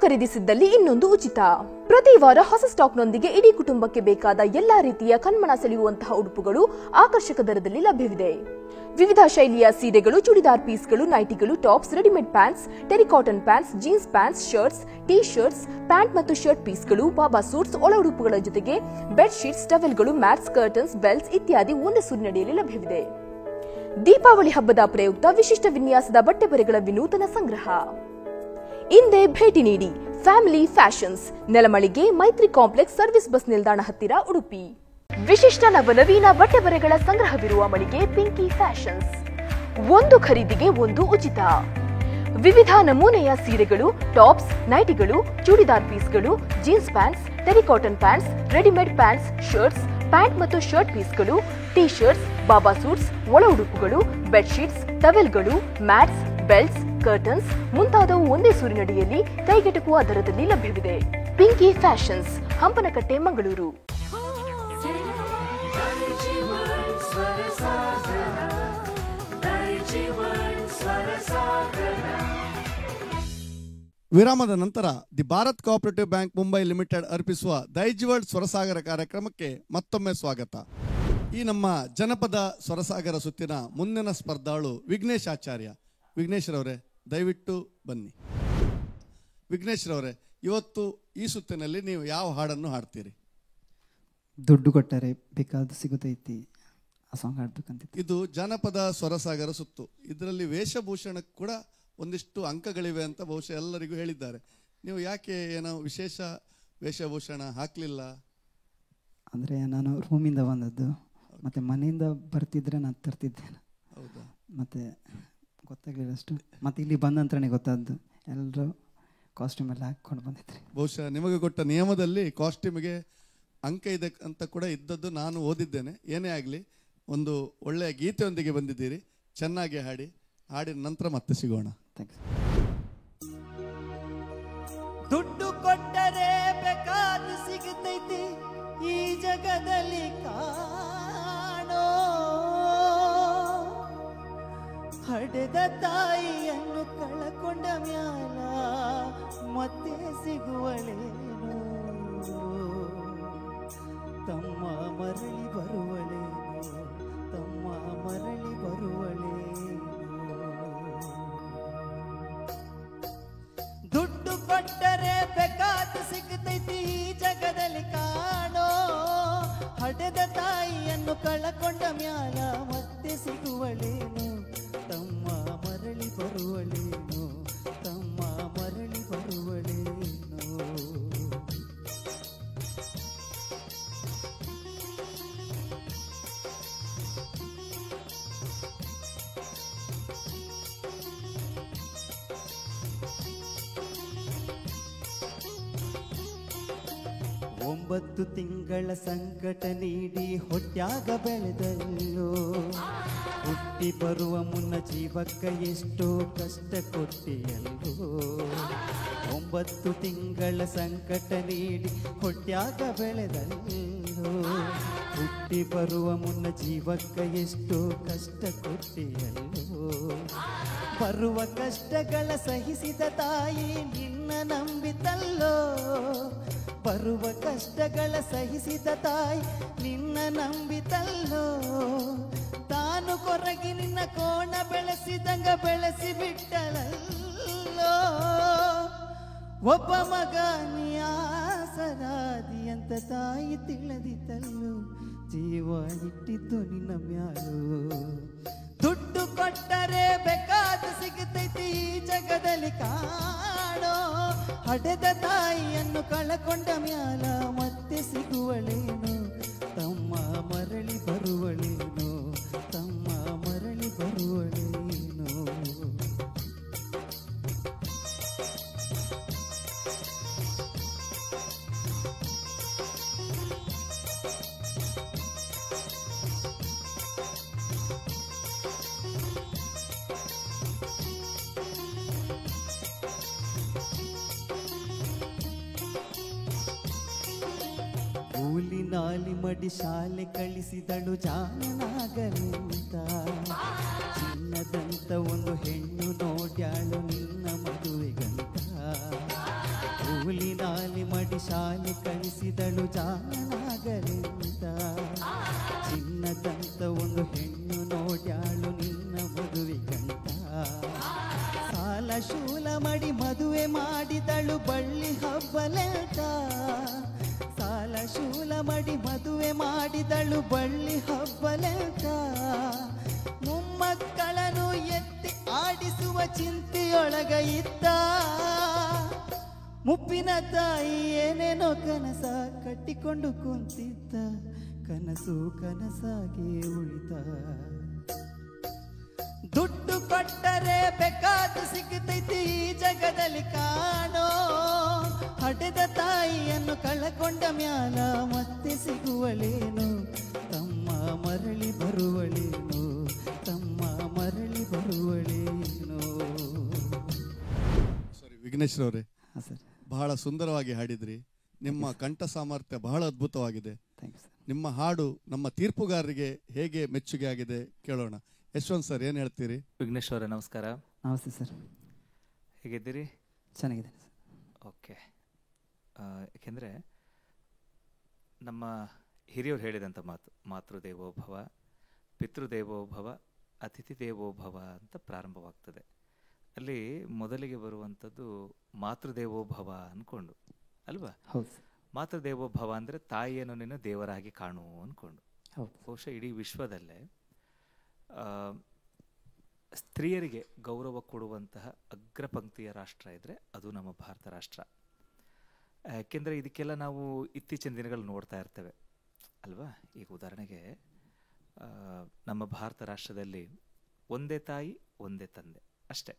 ಖರೀದಿಸಿದ್ದಲ್ಲಿ ಇನ್ನೊಂದು ಉಚಿತ. ಪ್ರತಿ ವಾರ ಹೊಸ ಸ್ಟಾಕ್ನೊಂದಿಗೆ ಇಡೀ ಕುಟುಂಬಕ್ಕೆ ಬೇಕಾದ ಎಲ್ಲಾ ರೀತಿಯ ಕಣ್ಮನ ಸೆಳೆಯುವಂತಹ ಉಡುಪುಗಳು ಆಕರ್ಷಕ ದರದಲ್ಲಿ ಲಭ್ಯವಿದೆ. ವಿವಿಧ ಶೈಲಿಯ ಸೀರೆಗಳು, ಚೂಡಿದಾರ್ ಪೀಸ್ಗಳು, ನೈಟಿಗಳು, tops, readymade pants, terry cotton pants, jeans pants, shirts, T shirts, pant ಮತ್ತು ಶರ್ಟ್ ಪೀಸ್ಗಳು, ಬಾಬಾ ಸೂಟ್ಸ್, ಒಳ ಉಡುಪುಗಳ ಜೊತೆಗೆ ಬೆಡ್ ಶೀಟ್ಸ್, ಟವೆಲ್ಗಳು, ಮ್ಯಾಟ್ಸ್, ಕರ್ಟನ್ಸ್, ಬೆಲ್ಟ್ಸ್ ಇತ್ಯಾದಿ ಒಂದೇ ಸೂರಿನಡಿಯಲ್ಲಿ ಲಭ್ಯವಿದೆ. ದೀಪಾವಳಿ ಹಬ್ಬದ ಪ್ರಯುಕ್ತ ವಿಶಿಷ್ಟ ವಿನ್ಯಾಸದ ಬಟ್ಟೆ ಬರೆಗಳ ವಿನೂತನ ಸಂಗ್ರಹ. ಇಂದೇ ಭೇಟಿ ನೀಡಿ ಫ್ಯಾಮಿಲಿ ಫ್ಯಾಷನ್ಸ್, ನೆಲಮಳಿಗೆ, ಮೈತ್ರಿ ಕಾಂಪ್ಲೆಕ್ಸ್, ಸರ್ವಿಸ್ ಬಸ್ ನಿಲ್ದಾಣ ಹತ್ತಿರ, ಉಡುಪಿ. ವಿಶಿಷ್ಟ ನವನವೀನ ಬಟ್ಟೆ ಬರೆಗಳ ಸಂಗ್ರಹವಿರುವ ಮಳಿಗೆ ಪಿಂಕಿ ಫ್ಯಾಷನ್ಸ್. ಒಂದು ಖರೀದಿಗೆ ಒಂದು ಉಚಿತ. ವಿವಿಧ ನಮೂನೆಯ ಸೀರೆಗಳು, ಟಾಪ್ಸ್, ನೈಟಿಗಳು, ಚೂಡಿದಾರ್ ಪೀಸ್ಗಳು, jeans pants, terry cotton pants, readymade pants, shirts, pant ಮತ್ತು ಶರ್ಟ್ ಪೀಸ್ಗಳು, ಟೀ ಶರ್ಟ್ಸ್, ಬಾಬಾ ಸೂಟ್ಸ್, ಒಳ ಉಡುಪುಗಳು, ಬೆಡ್ಶೀಟ್ಸ್, ಟವೆಲ್ಗಳು, ಮ್ಯಾಟ್ಸ್, ಬೆಲ್ಟ್ಸ್, ಕರ್ಟನ್ಸ್ ಮುಂತಾದವು ಒಂದೇ ಸೂರಿನಡಿಯಲ್ಲಿ ಕೈಗೆಟುಕುವ ದರದಲ್ಲಿ ಲಭ್ಯವಿದೆ. ಪಿಂಕಿ ಫ್ಯಾಷನ್ಸ್, ಹಂಪನಕಟ್ಟೆ, ಮಂಗಳೂರು. ವಿರಾಮದ ನಂತರ the Bharat cooperative bank Mumbai limited ಅರ್ಪಿಸುವ ದೈಜಿವರ್ಡ್ ಸ್ವರಸಾಗರ ಕಾರ್ಯಕ್ರಮಕ್ಕೆ ಮತ್ತೊಮ್ಮೆ ಸ್ವಾಗತ. ಈ ನಮ್ಮ ಜನಪದ ಸ್ವರಸಾಗರ ಸುತ್ತಿನ ಮುಂದಿನ ಸ್ಪರ್ಧಾಳು ವಿಘ್ನೇಶ್ ಆಚಾರ್ಯ. ವಿಘ್ನೇಶ್ರವರೇ, ದಯವಿಟ್ಟು ಬನ್ನಿ. ವಿಘ್ನೇಶ್ರವರೇ, ಇವತ್ತು ಈ ಸುತ್ತಿನಲ್ಲಿ ನೀವು ಯಾವ ಹಾಡನ್ನು ಹಾಡ್ತೀರಿ? ದುಡ್ಡು ಕೊಟ್ಟರೆ ಬೇಕಾದ ಸಿಗುತ್ತೈತಿ, ಆ ಸಾಂಗ್ ಹಾಡ್ಬೇಕಂತಿತ್ತು. ಇದು ಜನಪದ ಸ್ವರಸಾಗರ ಸುತ್ತು. ಇದರಲ್ಲಿ ವೇಷಭೂಷಣಕ್ಕೆ ಕೂಡ ಒಂದಿಷ್ಟು ಅಂಕಗಳಿವೆ ಅಂತ ಬಹುಶಃ ಎಲ್ಲರಿಗೂ ಹೇಳಿದ್ದಾರೆ. ನೀವು ಯಾಕೆ ಏನೋ ವಿಶೇಷ ವೇಷಭೂಷಣ ಹಾಕಲಿಲ್ಲ? ಅಂದರೆ ನಾನು ರೂಮಿಂದ ಬಂದದ್ದು, ಮತ್ತು ಮನೆಯಿಂದ ಬರ್ತಿದ್ರೆ ನಾನು ತರ್ತಿದ್ದೇನೆ. ಹೌದಾ? ಮತ್ತು ಗೊತ್ತಾಗಲಿಲ್ಲ ಅಷ್ಟು. ಮತ್ತು ಇಲ್ಲಿ ಬಂದ ನಂತರನೇ ಗೊತ್ತಾದ್ದು, ಎಲ್ಲರೂ ಕಾಸ್ಟ್ಯೂಮ್ ಎಲ್ಲ ಹಾಕ್ಕೊಂಡು ಬಂದಿದ್ರಿ. ಬಹುಶಃ ನಿಮಗೆ ಕೊಟ್ಟ ನಿಯಮದಲ್ಲಿ ಕಾಸ್ಟ್ಯೂಮಿಗೆ ಅಂಕ ಇದೆ ಅಂತ ಕೂಡ ಇದ್ದದ್ದು ನಾನು ಓದಿದ್ದೇನೆ. ಏನೇ ಆಗಲಿ, ಒಂದು ಒಳ್ಳೆಯ ಗೀತೆಯೊಂದಿಗೆ ಬಂದಿದ್ದೀರಿ. ಚೆನ್ನಾಗಿ ಹಾಡಿ. ಹಾಡಿದ ನಂತರ ಮತ್ತೆ ಸಿಗೋಣ. ಥ್ಯಾಂಕ್ಸ್. ದುಡ್ಡು ಕೊಟ್ಟರೆ ಬೇಕಾದ ಸಿಗುತ್ತೈತಿ ಈ ಜಗದಲ್ಲಿ ಕಾಣೋ, ಹಡೆದ ತಾಯಿಯನ್ನು ಕಳಕೊಂಡ ಮ್ಯಾಲ ಮತ್ತೆ ಸಿಗುವಳೇನು, ತಮ್ಮ ಮರಳಿ ಬರುವಳೇನು, ತಮ್ಮ ಮರಳಿ ಬರುವಳೇನು. ದುಡ್ಡು ಕೊಟ್ಟರೆ ಬೇಕಾದ ಸಿಗುತ್ತೈತಿ ಈ ಜಗದಲ್ಲಿ ಕಾಣೋ, ಹಡೆದ ತಾಯಿಯನ್ನು ಕಳಕೊಂಡ ಮ್ಯಾಲ ಮತ್ತೆ ಸಿಗುವಳೇನು, ತಮ್ಮ ಮರಳಿ ಬರುವಳೇನು, ತಮ್ಮ ಮರಳಿ ಬರುವಳೇನು. ಒಂಬತ್ತು ತಿಂಗಳ ಸಂಕಟ ನೀಡಿ ಹೊಟ್ಯಾಗ ಬೆಳೆದಲ್ಲೋ, ಹುಟ್ಟಿ ಬರುವ ಮುನ್ನ ಜೀವಕ್ಕ ಎಷ್ಟೋ ಕಷ್ಟ ಕೊಟ್ಟಿಯಲ್ಲೋ. 9 ತಿಂಗಳ ಸಂಕಟ ನೀಡಿ ಹೊಟ್ಯಾಗ ಬೆಳೆದಲ್ಲೋ, ಹುಟ್ಟಿ ಬರುವ ಮುನ್ನ ಜೀವಕ್ಕ ಎಷ್ಟೋ ಕಷ್ಟ ಕೊಟ್ಟಿಯಲ್ಲೋ. ಬರುವ ಕಷ್ಟಗಳ ಸಹಿಸಿದ ತಾಯಿ ನಿನ್ನ ನಂಬಿತಲ್ಲೋ, ಬರುವ ಕಷ್ಟಗಳ ಸಹಿಸಿದ ತಾಯಿ ನಿನ್ನ ನಂಬಿತಲ್ಲೋ. ತಾನು ಕೊರಗಿ ನಿನ್ನ ಕೋಣ ಬೆಳೆಸಿದಂಗ ಬೆಳೆಸಿ ಬಿಟ್ಟಳಲ್ಲೋ. ಒಬ್ಬ ಮಗ ನೀಯಾಸರಾದಿ ಅಂತ ತಾಯಿ ತಿಳಿದಿತಲ್ಲೋ, ಜೀವ ಇಟ್ಟಿದ್ದು ನಿನ್ನ ಮ್ಯಾಲು. ದುಡ್ಡು ಕೊಟ್ಟರೆ ಬೇಕಾದ ಸಿಗುತ್ತೈತಿ ಈ ಜಗದಲ್ಲಿ ಕಾಣೋ, ಹಡೆದ ತಾಯಿಯನ್ನು ಕಳಕೊಂಡ ಮ್ಯಾಲ ಮತ್ತೆ ಸಿಗುವಳೇನು, ತಮ್ಮ ಮರಳಿ ಬರುವಳೇನು, ತಮ್ಮ ಮರಳಿ ಬರುವಳೇನು. ನಾಲಿ ಮಡಿ ಶಾಲೆ ಕಳಿಸಿದಳು ಜಾಣನಾಗಲಿಂತ, ಚಿನ್ನದಂತ ಒಂದು ಹೆಣ್ಣು ನೋಡ್ಯಾಳು ನಿನ್ನ ಮದುವೆಗಂತ. ಸ್ಕೂಲಿನಲ್ಲಿ ಮಡಿ ಶಾಲೆ ಕಳಿಸಿದಳು ಜಾಣನಾಗಲೆಂತ. ಚಿನ್ನದಂತ ಒಂದು ಹೆಣ್ಣು ನೋಡ್ಯಾಳು ನಿನ್ನ ಮದುವೆಗಂತ. ಸಾಲ ಶೂಲ ಮಡಿ ಮದುವೆ ಮಾಡಿದಳು ಬಳ್ಳಿ ಹಬ್ಬಲೆಂತ. ಸಾಲ ಶೂಲ ಮಡಿ ಮದುವೆ ಮಾಡಿದಳು ಬಳ್ಳಿ ಹಬ್ಬಲೆಂತ. ಮೊಮ್ಮಕ್ಕಳನ್ನು ಎತ್ತಿ ಆಡಿಸುವ ಚಿಂತೆಯೊಳಗ ಇದ್ದ. ಮುಪ್ಪಿನ ತಾಯಿ ಏನೇನೋ ಕನಸ ಕಟ್ಟಿಕೊಂಡು ಕುಂತಿದ್ದ. ಕನಸು ಕನಸಾಗಿ ಉಳಿತ. ದುಡ್ಡು ಕೊಟ್ಟರೆ ಬೇಕಾದ ಸಿಗುತ್ತೈತಿ ಈ ಜಗದಲ್ಲಿ ಕಾಣೋ. ಹಡೆದ ತಾಯಿಯನ್ನು ಕಳಕೊಂಡ ಮ್ಯಾಲ ಮತ್ತೆ ಸಿಗುವಳೇನು. ತಮ್ಮ ಮರಳಿ ಬರುವಳೇನು. ತಮ್ಮ ಮರಳಿ ಬರುವಳೇನು. ಸರಿ ವಿಘ್ನೇಶ್ವರವರೇ, ಹಾಂ ಸರ್. ಬಹಳ ಸುಂದರವಾಗಿ ಹಾಡಿದ್ರಿ. ನಿಮ್ಮ ಕಂಠ ಸಾಮರ್ಥ್ಯ ಬಹಳ ಅದ್ಭುತವಾಗಿದೆ. Thanks sir. ನಿಮ್ಮ ಹಾಡು ನಮ್ಮ ತೀರ್ಪುಗಾರರಿಗೆ ಹೇಗೆ ಮೆಚ್ಚುಗೆ ಆಗಿದೆ ಕೇಳೋಣ. ಯಶವಂತ್ ಸರ್ ಏನು ಹೇಳ್ತೀರಿ? ವಿಘ್ನೇಶ್ವರ ನಮಸ್ಕಾರ. ನಮಸ್ತೆ ಸರ್. ಹೇಗಿದ್ದೀರಿ? ಚೆನ್ನಾಗಿದ್ದೇನೆ ಸರ್. ಓಕೆ. ಏಕೆಂದರೆ ನಮ್ಮ ಹಿರಿಯರು ಹೇಳಿದಂಥ ಮಾತು, ಮಾತೃದೇವೋಭವ, ಪಿತೃದೇವೋಭವ, ಅತಿಥಿ ದೇವೋಭವ ಅಂತ ಪ್ರಾರಂಭವಾಗ್ತದೆ. ಅಲ್ಲಿ ಮೊದಲಿಗೆ ಬರುವಂಥದ್ದು ಮಾತೃದೇವೋಭವ ಅಂದ್ಕೊಂಡು ಅಲ್ವಾ? ಹೌದು ಸರ್. ಮಾತೃದೇವೋಭವ ಅಂದರೆ ತಾಯಿಯನ್ನು ನೀನು ದೇವರಾಗಿ ಕಾಣು ಅಂದ್ಕೊಂಡು. ಹೌದು. ಬಹುಶಃ ಇಡೀ ವಿಶ್ವದಲ್ಲೇ ಸ್ತ್ರೀಯರಿಗೆ ಗೌರವ ಕೊಡುವಂತಹ ಅಗ್ರಪಂಕ್ತಿಯ ರಾಷ್ಟ್ರ ಇದ್ದರೆ ಅದು ನಮ್ಮ ಭಾರತ ರಾಷ್ಟ್ರ. ಯಾಕೆಂದರೆ ಇದಕ್ಕೆಲ್ಲ ನಾವು ಇತ್ತೀಚಿನ ದಿನಗಳು ನೋಡ್ತಾ ಇರ್ತೇವೆ ಅಲ್ವಾ? ಈಗ ಉದಾಹರಣೆಗೆ ನಮ್ಮ ಭಾರತ ರಾಷ್ಟ್ರದಲ್ಲಿ ಒಂದೇ ತಾಯಿ ಒಂದೇ ತಂದೆ ಅಷ್ಟೇ.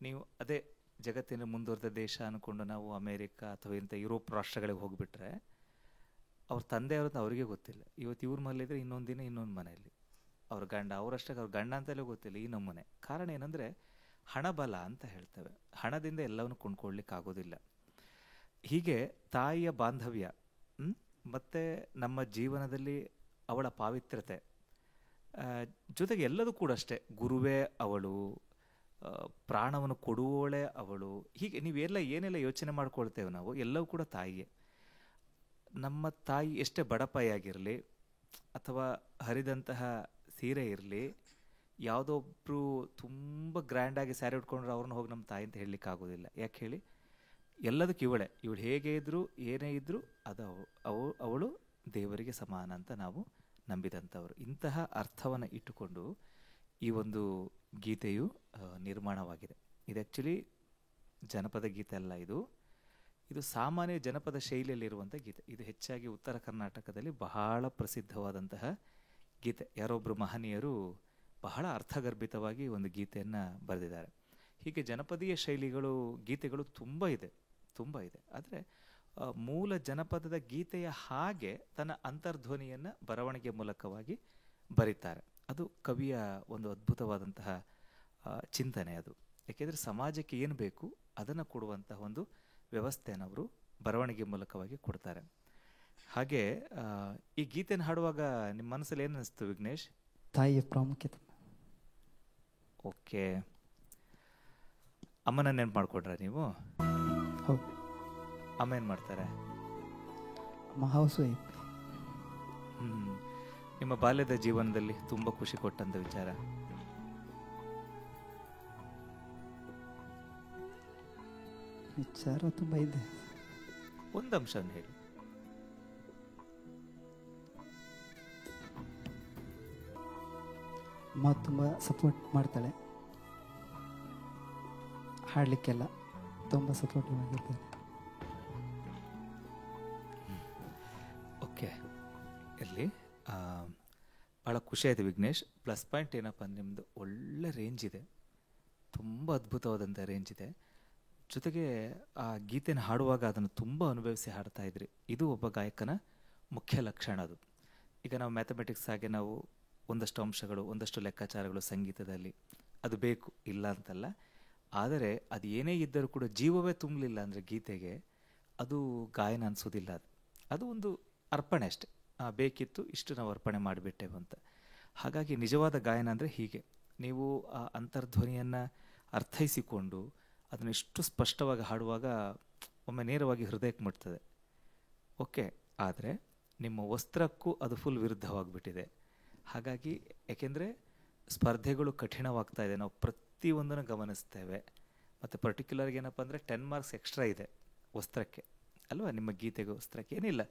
ನೀವು ಅದೇ ಜಗತ್ತಿನ ಮುಂದುವರೆದ ದೇಶ ಅಂದ್ಕೊಂಡು ನಾವು ಅಮೇರಿಕ ಅಥವಾ ಇಂಥ ಯುರೋಪ್ ರಾಷ್ಟ್ರಗಳಿಗೆ ಹೋಗಿಬಿಟ್ರೆ ಅವ್ರ ತಂದೆಯವ್ರದ್ದು ಅವರಿಗೆ ಗೊತ್ತಿಲ್ಲ. ಇವತ್ತು ಇವ್ರ ಮನೇಲಿದ್ರೆ ಇನ್ನೊಂದು ದಿನ ಇನ್ನೊಂದು ಮನೆಯಲ್ಲಿ ಅವ್ರ ಗಂಡ, ಅವರಷ್ಟಕ್ಕೆ ಅವ್ರ ಗಂಡ ಅಂತಲೇ ಗೊತ್ತಿಲ್ಲ ಈ ನಮ್ಮನೆ. ಕಾರಣ ಏನಂದರೆ ಹಣಬಲ ಅಂತ ಹೇಳ್ತೇವೆ. ಹಣದಿಂದ ಎಲ್ಲವನ್ನು ಕೊಂಡ್ಕೊಳ್ಳಿಕ್ಕಾಗೋದಿಲ್ಲ. ಹೀಗೆ ತಾಯಿಯ ಬಾಂಧವ್ಯ ಮತ್ತು ನಮ್ಮ ಜೀವನದಲ್ಲಿ ಅವಳ ಪಾವಿತ್ರ್ಯತೆ ಜೊತೆಗೆ ಎಲ್ಲದೂ ಕೂಡ ಅಷ್ಟೇ. ಗುರುವೇ ಅವಳು, ಪ್ರಾಣವನ್ನು ಕೊಡುವವಳೆ ಅವಳು. ಹೀಗೆ ನೀವೆಲ್ಲ ಏನೆಲ್ಲ ಯೋಚನೆ ಮಾಡ್ಕೊಳ್ತೇವೆ ನಾವು ಎಲ್ಲವೂ ಕೂಡ ತಾಯಿಯೇ. ನಮ್ಮ ತಾಯಿ ಎಷ್ಟೇ ಬಡಪಾಯಿಯಾಗಿರಲಿ ಅಥವಾ ಹರಿದಂತಹ ಸೀರೆ ಇರಲಿ, ಯಾವುದೊಬ್ಬರು ತುಂಬ ಗ್ರ್ಯಾಂಡಾಗಿ ಸ್ಯಾರಿ ಉಟ್ಕೊಂಡ್ರೆ ಅವ್ರನ್ನ ಹೋಗಿ ನಮ್ಮ ತಾಯಿ ಅಂತ ಹೇಳಲಿಕ್ಕಾಗೋದಿಲ್ಲ. ಯಾಕೆ ಹೇಳಿ? ಎಲ್ಲದಕ್ಕೆ ಇವಳು ಹೇಗೆ ಇದ್ದರೂ ಏನೇ ಇದ್ದರೂ ಅದು ಅವಳು ದೇವರಿಗೆ ಸಮಾನ ಅಂತ ನಾವು ನಂಬಿದಂಥವ್ರು. ಇಂತಹ ಅರ್ಥವನ್ನು ಇಟ್ಟುಕೊಂಡು ಈ ಒಂದು ಗೀತೆಯು ನಿರ್ಮಾಣವಾಗಿದೆ. ಇದು ಆ್ಯಕ್ಚುಲಿ ಜನಪದ ಗೀತೆ ಅಲ್ಲ, ಇದು ಸಾಮಾನ್ಯ ಜನಪದ ಶೈಲಿಯಲ್ಲಿರುವಂಥ ಗೀತೆ. ಇದು ಹೆಚ್ಚಾಗಿ ಉತ್ತರ ಕರ್ನಾಟಕದಲ್ಲಿ ಬಹಳ ಪ್ರಸಿದ್ಧವಾದಂತಹ ಗೀತೆ. ಯಾರೊಬ್ಬರು ಮಹನೀಯರು ಬಹಳ ಅರ್ಥಗರ್ಭಿತವಾಗಿ ಒಂದು ಗೀತೆಯನ್ನು ಬರೆದಿದ್ದಾರೆ. ಹೀಗೆ ಜನಪದೀಯ ಶೈಲಿಗಳು, ಗೀತೆಗಳು ತುಂಬ ಇದೆ. ಆದರೆ ಮೂಲ ಜನಪದದ ಗೀತೆಯ ಹಾಗೆ ತನ್ನ ಅಂತರ್ಧ್ವನಿಯನ್ನು ಬರವಣಿಗೆ ಮೂಲಕವಾಗಿ ಬರೀತಾರೆ. ಅದು ಕವಿಯ ಒಂದು ಅದ್ಭುತವಾದಂತಹ ಚಿಂತನೆ ಅದು. ಯಾಕೆಂದರೆ ಸಮಾಜಕ್ಕೆ ಏನು ಬೇಕು ಅದನ್ನು ಕೊಡುವಂತಹ ಒಂದು ವ್ಯವಸ್ಥೆಯನ್ನು ಅವರು ಬರವಣಿಗೆ ಮೂಲಕವಾಗಿ ಕೊಡ್ತಾರೆ. ಹಾಗೆ ಈ ಗೀತೆಯನ್ನು ಹಾಡುವಾಗ ನಿಮ್ಮ ಮನಸ್ಸಲ್ಲಿ ಏನು ಅನಿಸ್ತು ವಿಘ್ನೇಶ್? ತಾಯಿಯ ಪ್ರಾಮುಖ್ಯತೆ. ಓಕೆ. ಅಮ್ಮನ ನೆನ್ಪು ಮಾಡ್ಕೊಂಡ್ರ ನೀವು? ಹೌದು. ಅಮ್ಮ ಏನು ಮಾಡ್ತಾರೆ? House wife. ನಿಮ್ಮ ಬಾಲ್ಯದ ಜೀವನದಲ್ಲಿ ತುಂಬ ಖುಷಿ ಕೊಟ್ಟಂತ ವಿಚಾರ? ವಿಚಾರ ತುಂಬ ಇದೆ. ಒಂದು ಅಂಶ ಹೇಳಿ. ಅಮ್ಮ ತುಂಬ ಸಪೋರ್ಟ್ ಮಾಡ್ತಾಳೆ, ಹಾಡಲಿಕ್ಕೆಲ್ಲ ತುಂಬ ಸಪೋರ್ಟಿವ್ ಆಗಿರ್ತಾಳೆ. ಓಕೆ, ಇರಲಿ. ಭಾಳ ಖುಷಿ ಆಯಿತು ವಿಘ್ನೇಶ್. ಪ್ಲಸ್ ಪಾಯಿಂಟ್ ಏನಪ್ಪ, ನಿಮ್ಮದು ಒಳ್ಳೆ ರೇಂಜ್ ಇದೆ, ತುಂಬ ಅದ್ಭುತವಾದಂಥ ರೇಂಜ್ ಇದೆ. ಜೊತೆಗೆ ಆ ಗೀತೆನ ಹಾಡುವಾಗ ಅದನ್ನು ತುಂಬ ಅನುಭವಿಸಿ ಹಾಡ್ತಾ ಇದ್ರಿ. ಇದು ಒಬ್ಬ ಗಾಯಕನ ಮುಖ್ಯ ಲಕ್ಷಣ. ಅದು ಈಗ ನಾವು ಮ್ಯಾಥಮೆಟಿಕ್ಸ್ ಹಾಗೆ ನಾವು ಒಂದಷ್ಟು ಅಂಶಗಳು, ಒಂದಷ್ಟು ಲೆಕ್ಕಾಚಾರಗಳು ಸಂಗೀತದಲ್ಲಿ ಅದು ಬೇಕು, ಇಲ್ಲ ಅಂತಲ್ಲ. ಆದರೆ ಅದು ಏನೇ ಇದ್ದರೂ ಕೂಡ ಜೀವವೇ ತುಂಬಲಿಲ್ಲ ಅಂದರೆ ಗೀತೆಗೆ ಅದು ಗಾಯನ ಅನಿಸೋದಿಲ್ಲ. ಅದು ಒಂದು ಅರ್ಪಣೆ ಅಷ್ಟೆ. ಬೇಕಿತ್ತು, ಇಷ್ಟು ನಾವು ಅರ್ಪಣೆ ಮಾಡಿಬಿಟ್ಟೆವು ಅಂತ. ಹಾಗಾಗಿ ನಿಜವಾದ ಗಾಯನ ಅಂದರೆ ಹೀಗೆ, ನೀವು ಆ ಅಂತರ್ಧ್ವನಿಯನ್ನು ಅರ್ಥೈಸಿಕೊಂಡು ಅದನ್ನು ಇಷ್ಟು ಸ್ಪಷ್ಟವಾಗಿ ಹಾಡುವಾಗ ಒಮ್ಮೆ ನೇರವಾಗಿ ಹೃದಯಕ್ಕೆ ಮುಟ್ತದೆ. ಓಕೆ, ಆದರೆ ನಿಮ್ಮ ವಸ್ತ್ರಕ್ಕೂ ಅದು ಫುಲ್ ವಿರುದ್ಧವಾಗಿಬಿಟ್ಟಿದೆ. ಹಾಗಾಗಿ ಏಕೆಂದರೆ ಸ್ಪರ್ಧೆಗಳು ಕಠಿಣವಾಗ್ತಾ ಇದೆ, ನಾವು ಪ್ರತಿಯೊಂದನ್ನು ಗಮನಿಸ್ತೇವೆ. ಮತ್ತು ಪರ್ಟಿಕ್ಯುಲರ್ಗೆ ಏನಪ್ಪ ಅಂದರೆ 10 ಮಾರ್ಕ್ಸ್ ಎಕ್ಸ್ಟ್ರಾ ಇದೆ ವಸ್ತ್ರಕ್ಕೆ ಅಲ್ವಾ. ನಿಮ್ಮ ಗೀತೆಗೆ ವಸ್ತ್ರಕ್ಕೆ ಏನಿಲ್ಲ,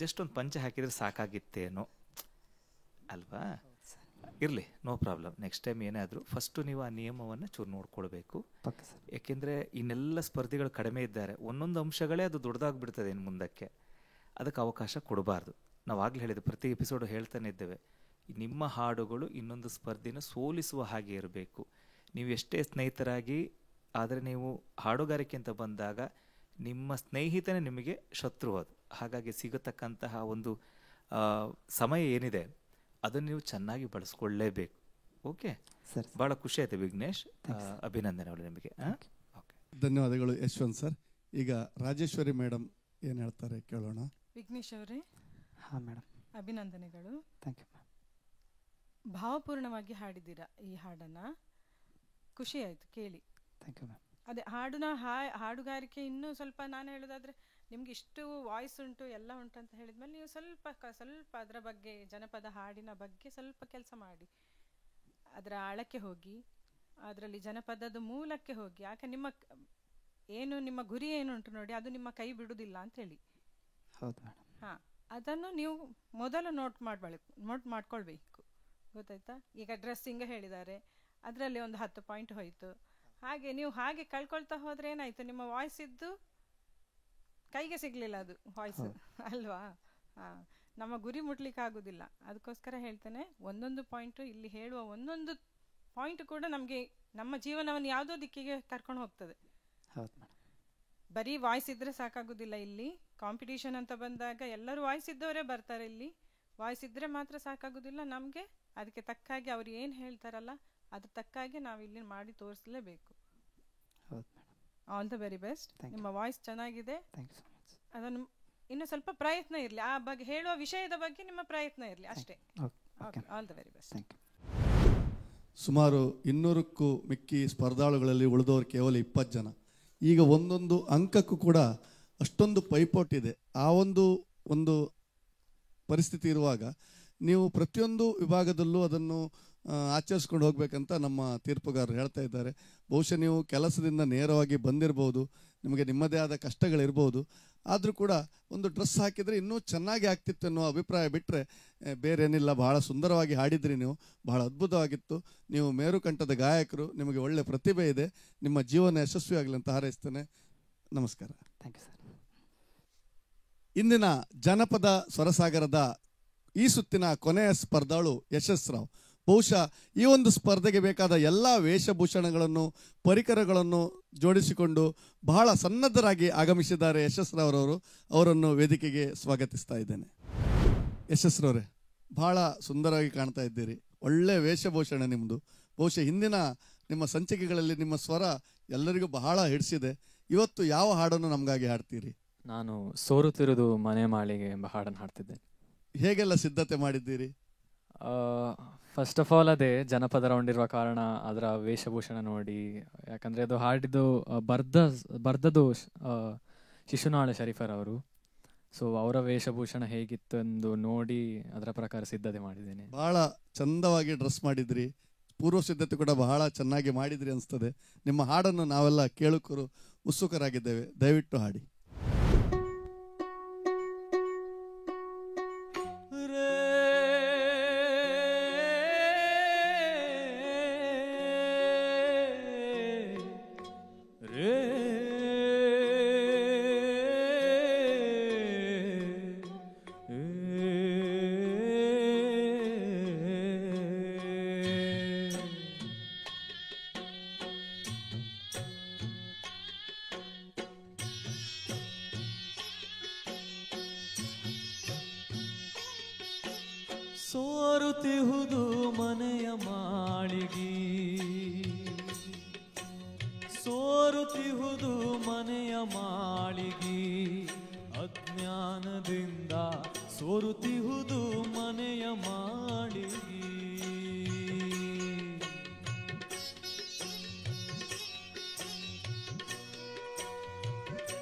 ಜಸ್ಟ್ ಒಂದು ಪಂಚೆ ಹಾಕಿದರೆ ಸಾಕಾಗಿತ್ತೇನೋ ಅಲ್ವಾ. ಇರಲಿ, ನೋ ಪ್ರಾಬ್ಲಮ್. ನೆಕ್ಸ್ಟ್ ಟೈಮ್ ಏನೇ ಆದರೂ ಫಸ್ಟು ನೀವು ಆ ನಿಯಮವನ್ನು ಚೂರು ನೋಡ್ಕೊಳ್ಬೇಕು. ಏಕೆಂದರೆ ಇನ್ನೆಲ್ಲ ಸ್ಪರ್ಧಿಗಳು ಕಡಿಮೆ ಇದ್ದಾರೆ, ಒಂದೊಂದು ಅಂಶಗಳೇ ಅದು ದೊಡ್ಡದಾಗ್ಬಿಡ್ತದೆ ಇನ್ನು ಮುಂದಕ್ಕೆ. ಅದಕ್ಕೆ ಅವಕಾಶ ಕೊಡಬಾರ್ದು. ನಾವು ಆಗಲೇ ಹೇಳಿದ್ದು, ಪ್ರತಿ ಎಪಿಸೋಡು ಹೇಳ್ತಾನೆ ಇದ್ದೇವೆ, ನಿಮ್ಮ ಹಾಡುಗಳು ಇನ್ನೊಂದು ಸ್ಪರ್ಧಿನ ಸೋಲಿಸುವ ಹಾಗೆ ಇರಬೇಕು. ನೀವು ಎಷ್ಟೇ ಸ್ನೇಹಿತರಾಗಿ, ಆದರೆ ನೀವು ಹಾಡುಗಾರಿಕೆ ಅಂತ ಬಂದಾಗ ನಿಮ್ಮ ಸ್ನೇಹಿತನೇ ನಿಮಗೆ ಶತ್ರು. ಅದು ಹಾಗಾಗಿ ಸಿಗತಕ್ಕಂತಹ ಒಂದು ಸಮಯ ಏನಿದೆ ಅದನ್ನು ನೀವು ಚೆನ್ನಾಗಿ ಬಳಸ್ಕೊಳ್ಳೇಬೇಕು. ಓಕೆ, ಭಾಳ ಖುಷಿ ಆಯ್ತು ವಿಘ್ನೇಶ್, ಅಭಿನಂದನೆಗಳು ನಿಮಗೆ. ಓಕೆ, ಧನ್ಯವಾದಗಳು ಯಶವಂತ್ ಸರ್. ಈಗ ರಾಜೇಶ್ವರಿ ಮೇಡಮ್ ಏನು ಹೇಳ್ತಾರೆ ಕೇಳೋಣ. ವಿಘ್ನೇಶ್ ಅವರೇ. ಹಾಂ ಮೇಡಮ್, ಅಭಿನಂದನೆಗಳು. Thank you. ಭಾವಪೂರ್ಣವಾಗಿ ಹಾಡಿದ್ದೀರಾ ಈ ಹಾಡನ್ನು, ಖುಷಿ ಆಯಿತು ಕೇಳಿ. Thank you ma'am. ಅದೇ ಹಾಡುಗಾರಿಕೆ ಇನ್ನೂ ಸ್ವಲ್ಪ ನಾನು ಹೇಳೋದಾದರೆ, ನಿಮ್ಗೆ ಇಷ್ಟು ವಾಯ್ಸ್ ಉಂಟು ಎಲ್ಲ ಉಂಟು ಅಂತ ಹೇಳಿದ್ಮೇಲೆ ನೀವು ಸ್ವಲ್ಪ ಅದರ ಬಗ್ಗೆ, ಜನಪದ ಹಾಡಿನ ಬಗ್ಗೆ ಸ್ವಲ್ಪ ಕೆಲಸ ಮಾಡಿ, ಅದರ ಆಳಕ್ಕೆ ಹೋಗಿ, ಅದರಲ್ಲಿ ಜನಪದದ ಮೂಲಕ್ಕೆ ಹೋಗಿ. ಯಾಕೆ ನಿಮ್ಮ ಗುರಿ ಏನು ಉಂಟು ನೋಡಿ, ಅದು ನಿಮ್ಮ ಕೈ ಬಿಡುವುದಿಲ್ಲ ಅಂತೇಳಿ. ಹೌದು ಮೇಡಮ್. ಹಾಂ, ಅದನ್ನು ನೀವು ಮೊದಲು ನೋಟ್ ಮಾಡ್ಕೊಳ್ಬೇಕು, ಗೊತ್ತಾಯ್ತಾ. ಈಗ ಡ್ರೆಸ್ಸಿಂಗ್ ಹೇಳಿದ್ದಾರೆ, ಅದರಲ್ಲಿ ಒಂದು 10 ಪಾಯಿಂಟ್ ಹೋಯಿತು. ಹಾಗೆ ನೀವು ಹಾಗೆ ಕಳ್ಕೊಳ್ತಾ ಹೋದರೆ ಏನಾಯಿತು, ನಿಮ್ಮ ವಾಯ್ಸ್ ಇದ್ದು ಕೈಗೆ ಸಿಗಲಿಲ್ಲ ಅದು ವಾಯ್ಸ್ ಅಲ್ವಾ. ಹಾಂ, ನಮ್ಮ ಗುರಿ ಮುಟ್ಲಿಕ್ಕೆ ಆಗೋದಿಲ್ಲ. ಅದಕ್ಕೋಸ್ಕರ ಹೇಳ್ತೇನೆ, ಒಂದೊಂದು ಪಾಯಿಂಟು, ಇಲ್ಲಿ ಹೇಳುವ ಒಂದೊಂದು ಪಾಯಿಂಟ್ ಕೂಡ ನಮಗೆ ನಮ್ಮ ಜೀವನವನ್ನು ಯಾವುದೋ ದಿಕ್ಕಿಗೆ ಕರ್ಕೊಂಡು ಹೋಗ್ತದೆ. ಹೌದು ಮೇಡಮ್. ಬರೀ ವಾಯ್ಸ್ ಇದ್ದರೆ ಸಾಕಾಗೋದಿಲ್ಲ. ಇಲ್ಲಿ ಕಾಂಪಿಟೇಷನ್ ಅಂತ ಬಂದಾಗ ಎಲ್ಲರೂ ವಾಯ್ಸ್ ಇದ್ದವರೇ ಬರ್ತಾರೆ. ಇಲ್ಲಿ ವಾಯ್ಸ್ ಇದ್ದರೆ ಮಾತ್ರ ಸಾಕಾಗೋದಿಲ್ಲ ನಮಗೆ. ಅದಕ್ಕೆ ತಕ್ಕಾಗಿ ಅವ್ರು ಏನು ಹೇಳ್ತಾರಲ್ಲ ಅದು ತಕ್ಕಾಗಿ ನಾವು ಇಲ್ಲಿ ಮಾಡಿ ತೋರಿಸಲೇಬೇಕು. ಹೌದು madam. All the very best. ನಿಮ್ಮ ವಾಯ್ಸ್ ಚೆನ್ನಾಗಿದೆ. Thank you so much. ಅದನ್ನು ಇನ್ನು ಸ್ವಲ್ಪ ಪ್ರಯತ್ನ ಇರಲಿ, ಆ ಬಗ್ಗೆ ಹೇಳುವ ವಿಷಯದ ಬಗ್ಗೆ ನಿಮ್ಮ ಪ್ರಯತ್ನ ಇರಲಿ ಅಷ್ಟೇ. Okay, all the very best. Thank you. ಸುಮಾರು 200ಕ್ಕೂ ಮಿಕ್ಕಿ ಸ್ಪರ್ಧಾಳುಗಳಲ್ಲಿ ಉಳಿದವರು ಕೇವಲ 20 ಜನ. ಈಗ ಒಂದೊಂದು ಅಂಕಕ್ಕೂ ಕೂಡ ಅಷ್ಟೊಂದು ಪೈಪೋಟಿದೆ. ಆ ಒಂದು ಪರಿಸ್ಥಿತಿ ಇರುವಾಗ ನೀವು ಪ್ರತಿಯೊಂದು ವಿಭಾಗದಲ್ಲೂ ಅದನ್ನು ಆಚರಿಸ್ಕೊಂಡು ಹೋಗ್ಬೇಕಂತ ನಮ್ಮ ತೀರ್ಪುಗಾರರು ಹೇಳ್ತಾ ಇದ್ದಾರೆ. ಬಹುಶಃ ನೀವು ಕೆಲಸದಿಂದ ನೇರವಾಗಿ ಬಂದಿರ್ಬೋದು, ನಿಮಗೆ ನಿಮ್ಮದೇ ಆದ ಕಷ್ಟಗಳಿರ್ಬೋದು, ಆದರೂ ಕೂಡ ಒಂದು ಡ್ರೆಸ್ ಹಾಕಿದರೆ ಇನ್ನೂ ಚೆನ್ನಾಗಿ ಆಗ್ತಿತ್ತು ಅನ್ನೋ ಅಭಿಪ್ರಾಯ ಬಿಟ್ಟರೆ ಬೇರೇನಿಲ್ಲ. ಬಹಳ ಸುಂದರವಾಗಿ ಹಾಡಿದ್ರಿ ನೀವು, ಬಹಳ ಅದ್ಭುತವಾಗಿತ್ತು. ನೀವು ಮೇರುಕಂಠದ ಗಾಯಕರು, ನಿಮಗೆ ಒಳ್ಳೆ ಪ್ರತಿಭೆ ಇದೆ. ನಿಮ್ಮ ಜೀವನ ಯಶಸ್ವಿಯಾಗಲಿ ಅಂತ ಹಾರೈಸ್ತೇನೆ. ನಮಸ್ಕಾರ. Thank you sir. ಇಂದಿನ ಜನಪದ ಸ್ವರಸಾಗರದ ಈ ಸುತ್ತಿನ ಕೊನೆಯ ಸ್ಪರ್ಧಾಳು ಯಶಸ್ ರಾವ್. ಬಹುಶಃ ಈ ಒಂದು ಸ್ಪರ್ಧೆಗೆ ಬೇಕಾದ ಎಲ್ಲ ವೇಷಭೂಷಣಗಳನ್ನು, ಪರಿಕರಗಳನ್ನು ಜೋಡಿಸಿಕೊಂಡು ಬಹಳ ಸನ್ನದ್ಧರಾಗಿ ಆಗಮಿಸಿದ್ದಾರೆ ಯಶಸ್ ರಾವ್ರವರು. ಅವರನ್ನು ವೇದಿಕೆಗೆ ಸ್ವಾಗತಿಸ್ತಾ ಇದ್ದೇನೆ. ಯಶಸ್ ರವರೇ, ಬಹಳ ಸುಂದರವಾಗಿ ಕಾಣ್ತಾ ಇದ್ದೀರಿ, ಒಳ್ಳೆ ವೇಷಭೂಷಣ ನಿಮ್ಮದು. ಬಹುಶಃ ಹಿಂದಿನ ನಿಮ್ಮ ಸಂಚಿಕೆಗಳಲ್ಲಿ ನಿಮ್ಮ ಸ್ವರ ಎಲ್ಲರಿಗೂ ಬಹಳ ಹಿಡಿಸಿದೆ. ಇವತ್ತು ಯಾವ ಹಾಡನ್ನು ನಮಗಾಗಿ ಹಾಡ್ತೀರಿ? ನಾನು ಸೋರುತ್ತಿರುವುದು ಮನೆ ಮಾಳಿಗೆ ಎಂಬ ಹಾಡನ್ನು ಹಾಡ್ತಿದ್ದೇನೆ. ಹೇಗೆಲ್ಲ ಸಿದ್ಧತೆ ಮಾಡಿದ್ದೀರಿ? ಫಸ್ಟ್ ಆಫ್ ಆಲ್ ಅದೇ ಜನಪದ ರೌಂಡ್ ಇರುವ ಕಾರಣ ಅದರ ವೇಷಭೂಷಣ ನೋಡಿ, ಯಾಕಂದರೆ ಅದು ಹಾಡಿದ್ದು ಬರ್ದದ್ದು ಶಿಶುನಾಳ ಶರೀಫರ್ ಅವರು. ಸೊ ಅವರ ವೇಷಭೂಷಣ ಹೇಗಿತ್ತು ಎಂದು ನೋಡಿ ಅದರ ಪ್ರಕಾರ ಸಿದ್ಧತೆ ಮಾಡಿದ್ದೇನೆ. ಬಹಳ ಚಂದವಾಗಿ ಡ್ರೆಸ್ ಮಾಡಿದ್ರಿ, ಪೂರ್ವ ಸಿದ್ಧತೆ ಕೂಡ ಬಹಳ ಚೆನ್ನಾಗಿ ಮಾಡಿದ್ರಿ ಅನಿಸ್ತದೆ. ನಿಮ್ಮ ಹಾಡನ್ನು ನಾವೆಲ್ಲ ಕೇಳುಕರು ಉತ್ಸುಕರಾಗಿದ್ದೇವೆ, ದಯವಿಟ್ಟು ಹಾಡಿ. ಸೋರುತ್ತಿಹುದು ಮನೆಯ ಮಾಳಿಗೆ, ಸೋರುತ್ತಿಹುದು ಮನೆಯ ಮಾಳಿಗೆ, ಅಜ್ಞಾನದಿಂದ ಸೋರುತ್ತಿಹುದು ಮನೆಯ ಮಾಳಿಗೆ.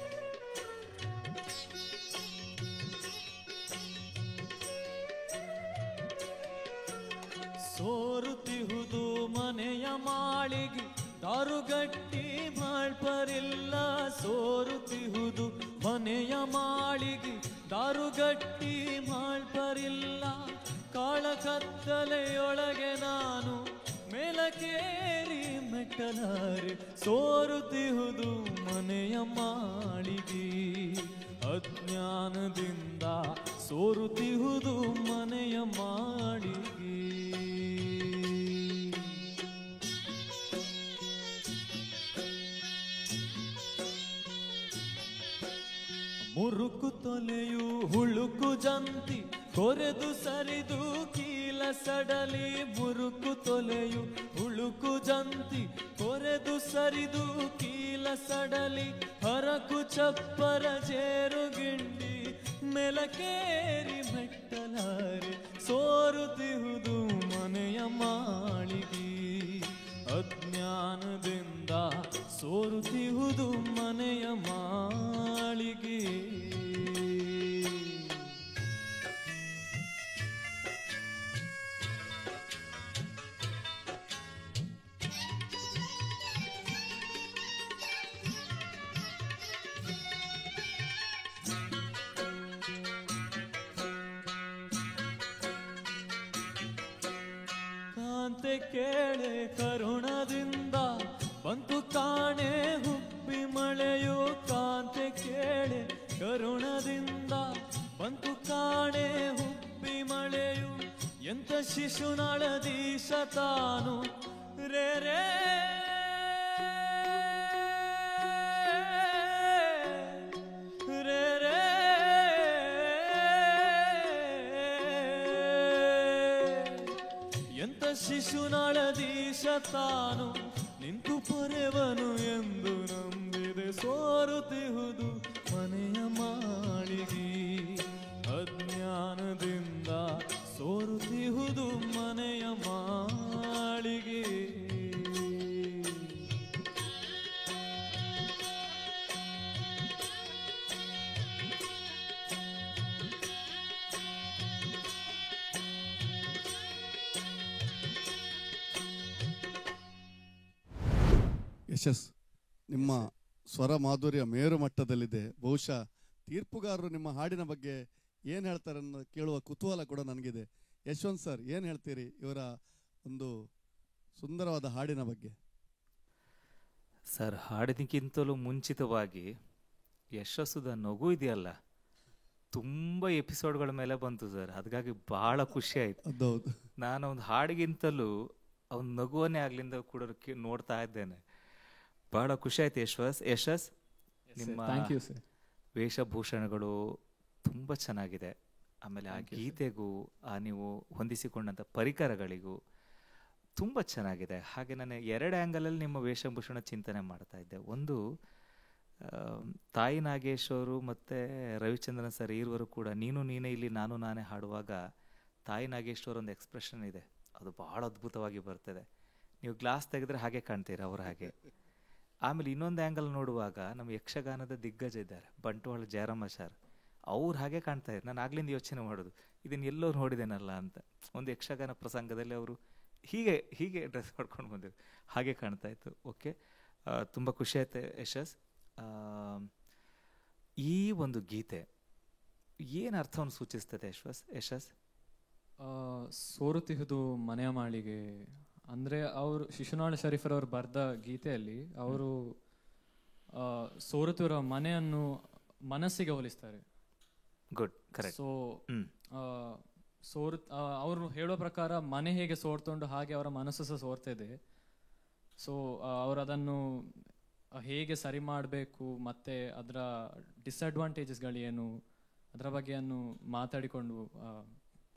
ಸೋರುತಿಹುದು ಮನೆಯ ಮಾಳಿಗೆ ದಾರುಗಟ್ಟಿ ಮಾಡ್ಪರಿಲ್ಲ. ಸೋರುತಿಹುದು ಮನೆಯ ಮಾಳಿಗೆ ದಾರುಗಟ್ಟಿ ಮಾಡ್ಪರಿಲ್ಲ. ಕಾಳ ಕತ್ತಲೆಯೊಳಗೆ ನಾನು ಮೇಲಕೇರಿ ಮೆಟ್ಟಲಾರೆ. ಸೋರುತಿಹುದು ಮನೆಯ ಮಾಳಿಗೆ ಅಜ್ಞಾನದಿಂದ ಸೋರುತಿಹುದು ಮನೆಯ ಮಾಳಿಗೆ. ಮುರುಕು ತೊಲೆಯು ಹುಳುಕು ಜಂತಿ ಕೊರೆದು ಸರಿದು ಕೀಲ ಸಡಲಿ. ಮುರುಕು ತೊಲೆಯು ಹುಳುಕು ಜಂತಿ ಕೊರೆದು ಸರಿದು ಕೀಲ ಸಡಲಿ. ಹರಕು ಚಪ್ಪರ ಜೇರು ಗಿಂಡಿ ಮೆಲಕೇರಿ ಮೆಟ್ಟಲಾರೆ. ಸೋರುತಿಹುದು ಮನೆಯ ಮಾಳಿಗೆ ಅಜ್ಞಾನದಿಂದ ಸೋರುತಿಹುದು ಮನೆಯ ಮಾಳಿಗೆ. ಕಾಂತೆ ಕೇಳೆ ಕರುಣದಿಂದ ಬಂತು ಕಾಣೆ ಹುಬ್ಬಿ ಮಳೆಯು. ಕಾಂತೆ ಕೇಳೆ ಕರುಣದಿಂದ ಬಂತು ಕಾಣೆ ಹುಬ್ಬಿ ಮಳೆಯು. ಎಂತ ಶಿಶುನಾಳದೀಶ ತಾನು ರೇ ರೇ ರೇ ರೇ. ಎಂತ ಶಿಶುನಾಳದೀಶ ತಾನು ನಿಂತು ಪೊರೆವನು ಎಂದು ನಂಬಿದೆ. ಸೋರುತಿಹುದು ಮನೆಯ ಮಾಳಿಗೆ ಅಜ್ಞಾನದಿಂದ ಸೋರುತಿಹುದು ಮನೆಯ ಮಾಳಿಗೆ. ಯಶಸ್, ನಿಮ್ಮ ಸ್ವರ ಮಾಧುರ್ಯ ಮೇರು ಮಟ್ಟದಲ್ಲಿದೆ. ಬಹುಶಃ ತೀರ್ಪುಗಾರರು ನಿಮ್ಮ ಹಾಡಿನ ಬಗ್ಗೆ ಏನು ಹೇಳ್ತಾರೆ ಅನ್ನೋ ಕೇಳುವ ಕುತೂಹಲ ಕೂಡ ನನಗಿದೆ. ಯಶವಂತ್ ಸರ್, ಏನು ಹೇಳ್ತೀರಿ ಇವರ ಒಂದು ಸುಂದರವಾದ ಹಾಡಿನ ಬಗ್ಗೆ? ಸರ್, ಹಾಡಿನಕ್ಕಿಂತಲೂ ಮುಂಚಿತವಾಗಿ ಯಶಸ್ಸುದ ನಗು ಇದೆಯಲ್ಲ, ತುಂಬ ಎಪಿಸೋಡ್ಗಳ ಮೇಲೆ ಬಂತು ಸರ್. ಹಾಗಾಗಿ ಭಾಳ ಖುಷಿ ಆಯ್ತು. ಹೌದು, ನಾನು ಒಂದು ಹಾಡಿಗಿಂತಲೂ ಅವ್ನ ನಗುವನ್ನೇ ಆಗ್ಲಿಂದ ಕೂಡ ನೋಡ್ತಾ ಇದ್ದೇನೆ. ಬಹಳ ಖುಷಿ ಆಯ್ತು ಯಶಸ್. ನಿಮ್ಮ ವೇಷಭೂಷಣಗಳು ತುಂಬ ಚೆನ್ನಾಗಿದೆ. ಆಮೇಲೆ ಆ ಗೀತೆಗೂ ನೀವು ಹೊಂದಿಸಿಕೊಂಡಂಥ ಪರಿಕರಗಳಿಗೂ ತುಂಬ ಚೆನ್ನಾಗಿದೆ. ಹಾಗೆ ನಾನು 2 ಆ್ಯಂಗಲಲ್ಲಿ ನಿಮ್ಮ ವೇಷಭೂಷಣ ಚಿಂತನೆ ಮಾಡ್ತಾ ಇದ್ದೆ. ಒಂದು, ತಾಯಿ ನಾಗೇಶ್ವರು ಮತ್ತು ರವಿಚಂದ್ರನ್ ಸರ್ ಇರುವರು ಕೂಡ ನೀನು ನೀನೇ ಇಲ್ಲಿ ನಾನು ನಾನೇ ಹಾಡುವಾಗ ತಾಯಿ ನಾಗೇಶ್ವರ ಒಂದು ಎಕ್ಸ್ಪ್ರೆಷನ್ ಇದೆ, ಅದು ಭಾಳ ಅದ್ಭುತವಾಗಿ ಬರ್ತದೆ. ನೀವು ಗ್ಲಾಸ್ ತೆಗೆದ್ರೆ ಹಾಗೆ ಕಾಣ್ತೀರ ಅವ್ರ ಹಾಗೆ. ಆಮೇಲೆ ಇನ್ನೊಂದು ಆ್ಯಂಗಲ್ ನೋಡುವಾಗ ನಮ್ಮ ಯಕ್ಷಗಾನದ ದಿಗ್ಗಜ ಇದ್ದಾರೆ, ಬಂಟ್ವಾಳ ಜಯರಾಮ ಸರ್, ಅವ್ರು ಹಾಗೆ ಕಾಣ್ತಾ ಇದ್ದಾರೆ. ನಾನು ಆಗ್ಲಿಂದ ಯೋಚನೆ ಮಾಡೋದು, ಇದನ್ನು ಎಲ್ಲೋ ನೋಡಿದೇನಲ್ಲ ಅಂತ. ಒಂದು ಯಕ್ಷಗಾನ ಪ್ರಸಂಗದಲ್ಲಿ ಅವರು ಹೀಗೆ ಡ್ರೆಸ್ ಮಾಡ್ಕೊಂಡು ಬಂದಿದ್ರು, ಹಾಗೆ ಕಾಣ್ತಾ ಇತ್ತು. ಓಕೆ, ತುಂಬ ಖುಷಿ ಆಯ್ತು ಯಶಸ್. ಈ ಒಂದು ಗೀತೆ ಏನು ಅರ್ಥವನ್ನು ಸೂಚಿಸ್ತದೆ ಯಶಸ್? ಸೋರುತಿಹುದು ಮನೆಯ ಮಾಳಿಗೆ ಅಂದರೆ ಅವರು ಶಿಶುನಾಳ ಶರೀಫರವರು ಬರೆದ ಗೀತೆಯಲ್ಲಿ ಅವರು ಸೋರುತಿರುವ ಮನೆಯನ್ನು ಮನಸ್ಸಿಗೆ ಹೋಲಿಸ್ತಾರೆ. Good, correct. ಸೊ ಅವರು ಹೇಳೋ ಪ್ರಕಾರ ಮನೆ ಹೇಗೆ ಸೋರ್ತೊಂಡು ಹಾಗೆ ಅವರ ಮನಸ್ಸು ಸಹ ಸೋರ್ತಾ ಇದೆ. ಸೊ ಅವರು ಅದನ್ನು ಹೇಗೆ ಸರಿ ಮಾಡಬೇಕು ಮತ್ತು ಅದರ ಡಿಸ್ಅಡ್ವಾಂಟೇಜಸ್ಗಳೇನು ಅದರ ಬಗ್ಗೆಯನ್ನು ಮಾತಾಡಿಕೊಂಡು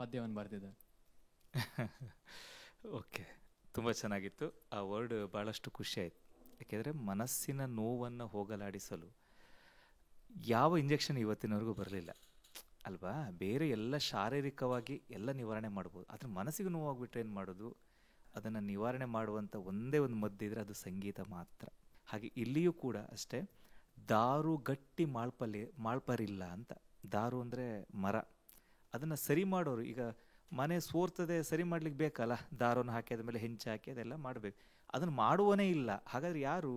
ಪದ್ಯವನ್ನು ಬರೆದಿದ್ದಾರೆ. ಓಕೆ, ತುಂಬ ಚೆನ್ನಾಗಿತ್ತು. ಆ ವರ್ಡ್ ಭಾಳಷ್ಟು ಖುಷಿ ಆಯಿತು. ಯಾಕೆಂದರೆ ಮನಸ್ಸಿನ ನೋವನ್ನು ಹೋಗಲಾಡಿಸಲು ಯಾವ ಇಂಜೆಕ್ಷನ್ ಇವತ್ತಿನವರೆಗೂ ಬರಲಿಲ್ಲ ಅಲ್ವಾ? ಬೇರೆ ಎಲ್ಲ ಶಾರೀರಿಕವಾಗಿ ಎಲ್ಲ ನಿವಾರಣೆ ಮಾಡ್ಬೋದು, ಆದರೆ ಮನಸ್ಸಿಗೆ ನೋವಾಗ್ಬಿಟ್ರೆ ಏನು ಮಾಡೋದು? ಅದನ್ನು ನಿವಾರಣೆ ಮಾಡುವಂಥ ಒಂದೇ ಒಂದು ಮದ್ದಿದ್ರೆ ಅದು ಸಂಗೀತ ಮಾತ್ರ. ಹಾಗೆ ಇಲ್ಲಿಯೂ ಕೂಡ ಅಷ್ಟೇ, ದಾರು ಗಟ್ಟಿ ಮಾಳ್ಪರಿಲ್ಲ ಅಂತ. ದಾರು ಅಂದರೆ ಮರ, ಅದನ್ನು ಸರಿ ಮಾಡೋರು. ಈಗ ಮನೆ ಸೋರ್ತದೆ ಸರಿ ಮಾಡ್ಲಿಕ್ಕೆ ಬೇಕಲ್ಲ, ದಾರವನ್ನು ಹಾಕಿ ಅದ ಮೇಲೆ ಹೆಂಚು ಹಾಕಿ ಅದೆಲ್ಲ ಮಾಡಬೇಕು. ಅದನ್ನು ಮಾಡುವನೇ ಇಲ್ಲ. ಹಾಗಾದ್ರೆ ಯಾರು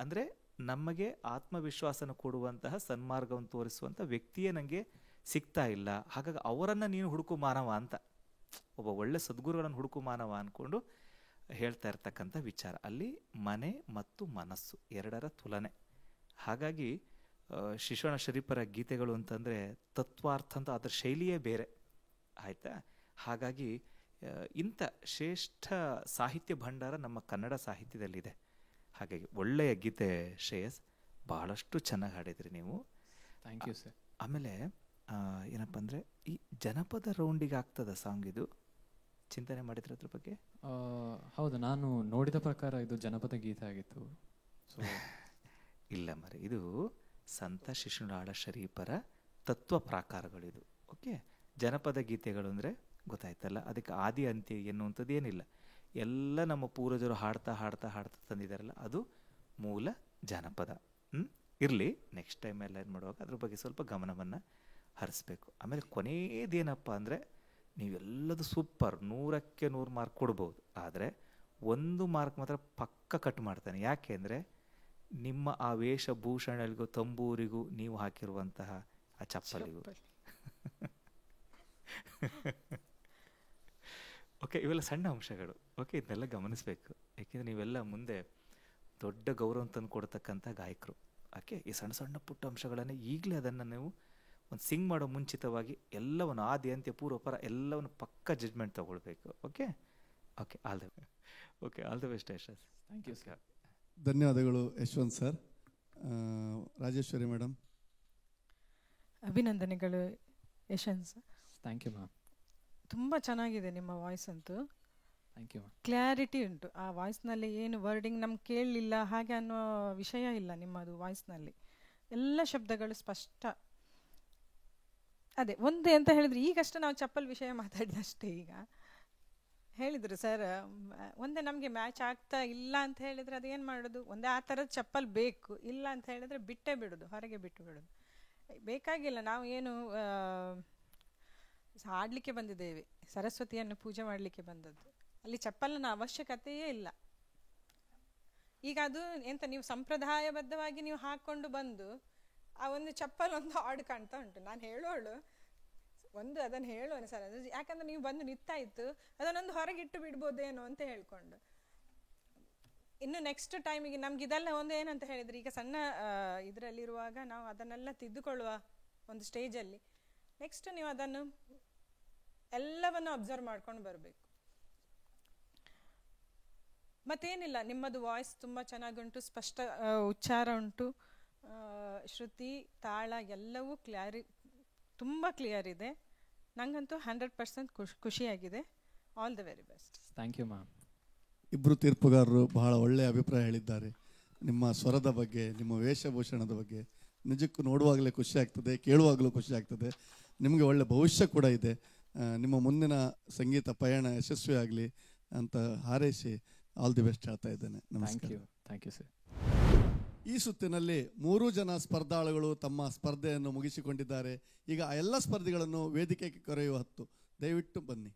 ಅಂದರೆ ನಮಗೆ ಆತ್ಮವಿಶ್ವಾಸನ ಕೊಡುವಂತಹ ಸನ್ಮಾರ್ಗವನ್ನು ತೋರಿಸುವಂಥ ವ್ಯಕ್ತಿಯೇ ನನಗೆ ಸಿಗ್ತಾ ಇಲ್ಲ. ಹಾಗಾಗಿ ಅವರನ್ನು ನೀನು ಹುಡುಕು ಮಾನವ ಅಂತ, ಒಬ್ಬ ಒಳ್ಳೆ ಸದ್ಗುರುಗಳನ್ನು ಹುಡುಕು ಮಾನವ ಅಂದ್ಕೊಂಡು ಹೇಳ್ತಾ ಇರ್ತಕ್ಕಂಥ ವಿಚಾರ. ಅಲ್ಲಿ ಮನೆ ಮತ್ತು ಮನಸ್ಸು ಎರಡರ ತುಲನೆ. ಹಾಗಾಗಿ ಶಿಶುನಾಳ ಶರೀಫರ ಗೀತೆಗಳು ಅಂತಂದರೆ ತತ್ವಾರ್ಥ ಅಂತ ಅದರ ಶೈಲಿಯೇ ಬೇರೆ, ಆಯಿತಾ. ಹಾಗಾಗಿ ಇಂಥ ಶ್ರೇಷ್ಠ ಸಾಹಿತ್ಯ ಭಂಡಾರ ನಮ್ಮ ಕನ್ನಡ ಸಾಹಿತ್ಯದಲ್ಲಿದೆ. ಹಾಗಾಗಿ ಒಳ್ಳೆಯ ಗೀತೆ ಶ್ರೇಯಸ್, ಭಾಳಷ್ಟು ಚೆನ್ನಾಗಿ ಹಾಡಿದ್ರಿ ನೀವು. Thank you sir. ಆಮೇಲೆ ಏನಪ್ಪ ಅಂದರೆ ಈ ಜನಪದ ರೌಂಡಿಗೆ ಆಗ್ತದ ಸಾಂಗ್, ಇದು ಚಿಂತನೆ ಮಾಡಿದ್ರ ಅದ್ರ ಬಗ್ಗೆ? ಹೌದು, ನಾನು ನೋಡಿದ ಪ್ರಕಾರ ಇದು ಜನಪದ ಗೀತೆ ಆಗಿತ್ತು. ಸೊ ಇಲ್ಲ ಮರೆ, ಇದು ಸಂತ ಶಿಶುನಾಳ ಶರೀಫರ ತತ್ವ ಪ್ರಾಕಾರಗಳಿದು. ಓಕೆ, ಜನಪದ ಗೀತೆಗಳು ಅಂದರೆ ಗೊತ್ತಾಯ್ತಲ್ಲ, ಅದಕ್ಕೆ ಆದಿ ಅಂತ್ಯ ಎನ್ನುವಂಥದ್ದು ಏನಿಲ್ಲ. ಎಲ್ಲ ನಮ್ಮ ಪೂರ್ವಜರು ಹಾಡ್ತಾ ಹಾಡ್ತಾ ಹಾಡ್ತಾ ತಂದಿದ್ದಾರಲ್ಲ, ಅದು ಮೂಲ ಜಾನಪದ. ಇರಲಿ, ನೆಕ್ಸ್ಟ್ ಟೈಮ್ ಎಲ್ಲ ಏನು ಮಾಡುವಾಗ ಅದ್ರ ಬಗ್ಗೆ ಸ್ವಲ್ಪ ಗಮನವನ್ನು ಹರಿಸ್ಬೇಕು. ಆಮೇಲೆ ಕೊನೆಯದೇನಪ್ಪ ಅಂದರೆ, ನೀವೆಲ್ಲದು ಸೂಪರ್, 100ಕ್ಕೆ 100 ಮಾರ್ಕ್ ಕೊಡ್ಬೋದು. ಆದರೆ 1 ಮಾರ್ಕ್ ಮಾತ್ರ ಪಕ್ಕ ಕಟ್ ಮಾಡ್ತಾನೆ. ಯಾಕೆ ಅಂದರೆ ನಿಮ್ಮ ಆ ವೇಷಭೂಷಣಗಳಿಗೂ ತಂಬೂರಿಗೂ ನೀವು ಹಾಕಿರುವಂತಹ ಆ ಚಪ್ಪಲಿಗೂ. ಓಕೆ, ಇವೆಲ್ಲ ಸಣ್ಣ ಅಂಶಗಳು. ಓಕೆ, ಇದನ್ನೆಲ್ಲ ಗಮನಿಸಬೇಕು. ಯಾಕೆಂದರೆ ನೀವೆಲ್ಲ ಮುಂದೆ ದೊಡ್ಡ ಗೌರವ ತಂದು ಕೊಡ್ತಕ್ಕಂಥ ಗಾಯಕರು. ಓಕೆ, ಈ ಸಣ್ಣ ಸಣ್ಣ ಪುಟ್ಟ ಅಂಶಗಳನ್ನು ಈಗಲೇ ಅದನ್ನು ನೀವು ಒಂದು ಸಿಂಗ್ ಮಾಡೋ ಮುಂಚಿತವಾಗಿ ಎಲ್ಲವನ್ನು ಆದಿ ಅಂತ್ಯ ಪೂರ್ವಪರ ಎಲ್ಲವನ್ನು ಪಕ್ಕ ಜಡ್ಜ್ಮೆಂಟ್ ತೊಗೊಳ್ಬೇಕು. Okay okay all the best ಯಶಸ್. Thank you sir. ಧನ್ಯವಾದಗಳು ಯಶವಂತ್ ಸರ್. ರಾಜೇಶ್ವರಿ ಮೇಡಮ್. ಅಭಿನಂದನೆಗಳು Yashwanth sir. Thank you ma'am. ತುಂಬ ಚೆನ್ನಾಗಿದೆ ನಿಮ್ಮ ವಾಯ್ಸ್ ಅಂತೂ. Thank you ma'am. ಕ್ಲಾರಿಟಿ ಉಂಟು ಆ ವಾಯ್ಸ್ನಲ್ಲಿ. ಏನು ವರ್ಡಿಂಗ್ ನಮ್ಗೆ ಕೇಳಲಿಲ್ಲ ಹಾಗೆ ಅನ್ನೋ ವಿಷಯ ಇಲ್ಲ ನಿಮ್ಮದು ವಾಯ್ಸ್ನಲ್ಲಿ. ಎಲ್ಲ ಶಬ್ದಗಳು ಸ್ಪಷ್ಟ. ಅದೇ ಒಂದೇ ಅಂತ ಹೇಳಿದ್ರೆ, ಈಗಷ್ಟೇ ನಾವು ಚಪ್ಪಲ್ ವಿಷಯ ಮಾತಾಡಿದಷ್ಟೇ. ಈಗ ಹೇಳಿದರು ಸರ್, ಒಂದೇ ನಮಗೆ ಮ್ಯಾಚ್ ಆಗ್ತಾ ಇಲ್ಲ ಅಂತ ಹೇಳಿದರೆ ಅದೇನು ಮಾಡೋದು, ಒಂದೇ ಆ ಥರದ ಚಪ್ಪಲ್ ಬೇಕು. ಇಲ್ಲ ಅಂತ ಹೇಳಿದರೆ ಬಿಟ್ಟೇ ಬಿಡೋದು, ಹೊರಗೆ ಬಿಟ್ಟು ಬಿಡೋದು. ಬೇಕಾಗಿಲ್ಲ, ನಾವು ಏನು ಹಾಡಲಿಕ್ಕೆ ಬಂದಿದ್ದೇವೆ, ಸರಸ್ವತಿಯನ್ನು ಪೂಜೆ ಮಾಡಲಿಕ್ಕೆ ಬಂದದ್ದು. ಅಲ್ಲಿ ಚಪ್ಪಲಿನ ಅವಶ್ಯಕತೆಯೇ ಇಲ್ಲ. ಈಗ ಅದು ಎಂತ, ನೀವು ಸಂಪ್ರದಾಯಬದ್ಧವಾಗಿ ನೀವು ಹಾಕ್ಕೊಂಡು ಬಂದು ಆ ಒಂದು ಚಪ್ಪಲ್ ಒಂದು ಆಡ್ ಕಾಣ್ತಾ ಉಂಟು. ನಾನು ಹೇಳೋಳು ಒಂದು ಅದನ್ನು ಹೇಳೋಣ ಸರ್, ಅದು ಯಾಕಂದ್ರೆ ನೀವು ಬಂದು ನಿಂತಾಯಿತು, ಅದನ್ನೊಂದು ಹೊರಗಿಟ್ಟು ಬಿಡ್ಬೋದೇನೋ ಅಂತ ಹೇಳ್ಕೊಂಡು. ಇನ್ನು ನೆಕ್ಸ್ಟ್ ಟೈಮಿಗೆ ನಮ್ಗೆ ಇದೆಲ್ಲ ಒಂದು ಏನಂತ ಹೇಳಿದರೆ, ಈಗ ಸಣ್ಣ ಇದರಲ್ಲಿರುವಾಗ ನಾವು ಅದನ್ನೆಲ್ಲ ತಿದ್ದುಕೊಳ್ಳುವ ಒಂದು ಸ್ಟೇಜಲ್ಲಿ, ನೆಕ್ಸ್ಟ್ ನೀವು ಅದನ್ನು ಎಲ್ಲವನ್ನು ಅಬ್ಸರ್ವ್ ಮಾಡ್ಕೊಂಡು ಬರಬೇಕು. ಮತ್ತೇನಿಲ್ಲ, ನಿಮ್ಮದು ವಾಯ್ಸ್ ತುಂಬ ಚೆನ್ನಾಗುಂಟು, ಸ್ಪಷ್ಟ ಉಚ್ಚಾರ ಉಂಟು, ಶ್ರುತಿ ತಾಳ ಎಲ್ಲವೂ ತುಂಬ ಕ್ಲಿಯರ್ ಇದೆ. ನನಗಂತೂ 100% ಖುಷಿಯಾಗಿದೆ. All the very best. Thank you ma'am. ಇಬ್ಬರು ತೀರ್ಪುಗಾರರು ಬಹಳ ಒಳ್ಳೆಯ ಅಭಿಪ್ರಾಯ ಹೇಳಿದ್ದಾರೆ. ನಿಮ್ಮ ಸ್ವರದ ಬಗ್ಗೆ, ನಿಮ್ಮ ವೇಷಭೂಷಣದ ಬಗ್ಗೆ ನಿಜಕ್ಕೂ ನೋಡುವಾಗಲೇ ಖುಷಿ ಆಗ್ತದೆ, ಕೇಳುವಾಗಲೂ ಖುಷಿ ಆಗ್ತದೆ. ನಿಮಗೆ ಒಳ್ಳೆ ಭವಿಷ್ಯ ಕೂಡ ಇದೆ. ನಿಮ್ಮ ಮುಂದಿನ ಸಂಗೀತ ಪಯಣ ಯಶಸ್ವಿ ಆಗಲಿ ಅಂತ ಹಾರೈಸಿ ಆಲ್ ದಿ ಬೆಸ್ಟ್ ಹೇಳ್ತಾ ಇದ್ದೇನೆ. ನಮಸ್ಕಾರ. Thank you sir. ಈ ಸುತ್ತಿನಲ್ಲಿ 3 ಜನ ಸ್ಪರ್ಧಾಳುಗಳು ತಮ್ಮ ಸ್ಪರ್ಧೆಯನ್ನು ಮುಗಿಸಿಕೊಂಡಿದ್ದಾರೆ. ಈಗ ಆ ಎಲ್ಲ ಸ್ಪರ್ಧಿಗಳನ್ನು ವೇದಿಕೆಗೆ ಕರೆಯುವ ಹೊತ್ತು. ದಯವಿಟ್ಟು ಬನ್ನಿ.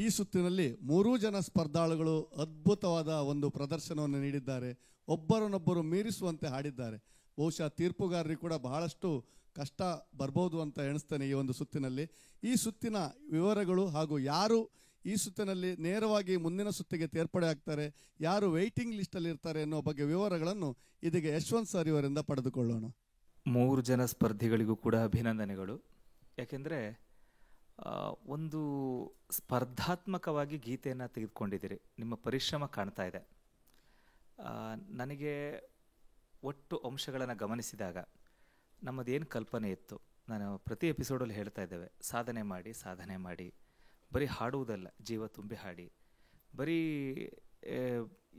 ಈ ಸುತ್ತಿನಲ್ಲಿ 3 ಜನ ಸ್ಪರ್ಧಾಳುಗಳು ಅದ್ಭುತವಾದ ಒಂದು ಪ್ರದರ್ಶನವನ್ನು ನೀಡಿದ್ದಾರೆ. ಒಬ್ಬರನ್ನೊಬ್ಬರು ಮೀರಿಸುವಂತೆ ಹಾಡಿದ್ದಾರೆ. ಬಹುಶಃ ತೀರ್ಪುಗಾರರಿಗೆ ಕೂಡ ಬಹಳಷ್ಟು ಕಷ್ಟ ಬರ್ಬೋದು ಅಂತ ಎಣಿಸ್ತೇನೆ ಈ ಒಂದು ಸುತ್ತಿನಲ್ಲಿ. ಈ ಸುತ್ತಿನ ವಿವರಗಳು ಹಾಗೂ ಯಾರು ಈ ಸುತ್ತಿನಲ್ಲಿ ನೇರವಾಗಿ ಮುಂದಿನ ಸುತ್ತಿಗೆ ಸೇರ್ಪಡೆ ಆಗ್ತಾರೆ, ಯಾರು ವೆಯ್ಟಿಂಗ್ ಲಿಸ್ಟಲ್ಲಿ ಇರ್ತಾರೆ ಅನ್ನೋ ಬಗ್ಗೆ ವಿವರಗಳನ್ನು ಇದೀಗ ಯಶವಂತ್ ಸರ್ ಇವರಿಂದ ಪಡೆದುಕೊಳ್ಳೋಣ. 3 ಜನ ಸ್ಪರ್ಧಿಗಳಿಗೂ ಕೂಡ ಅಭಿನಂದನೆಗಳು. ಯಾಕೆಂದರೆ ಒಂದು ಸ್ಪರ್ಧಾತ್ಮಕವಾಗಿ ಗೀತೆಯನ್ನು ತೆಗೆದುಕೊಂಡಿದ್ದೀರಿ. ನಿಮ್ಮ ಪರಿಶ್ರಮ ಕಾಣ್ತಾ ಇದೆ. ನನಗೆ ಒಟ್ಟು ಅಂಶಗಳನ್ನು ಗಮನಿಸಿದಾಗ ನಮ್ಮದೇನು ಕಲ್ಪನೆ ಇತ್ತು, ನಾನು ಪ್ರತಿ ಎಪಿಸೋಡಲ್ಲಿ ಹೇಳ್ತಾ ಇದ್ದೇವೆ, ಸಾಧನೆ ಮಾಡಿ ಬರೀ ಹಾಡುವುದಲ್ಲ, ಜೀವ ತುಂಬಿ ಹಾಡಿ, ಬರೀ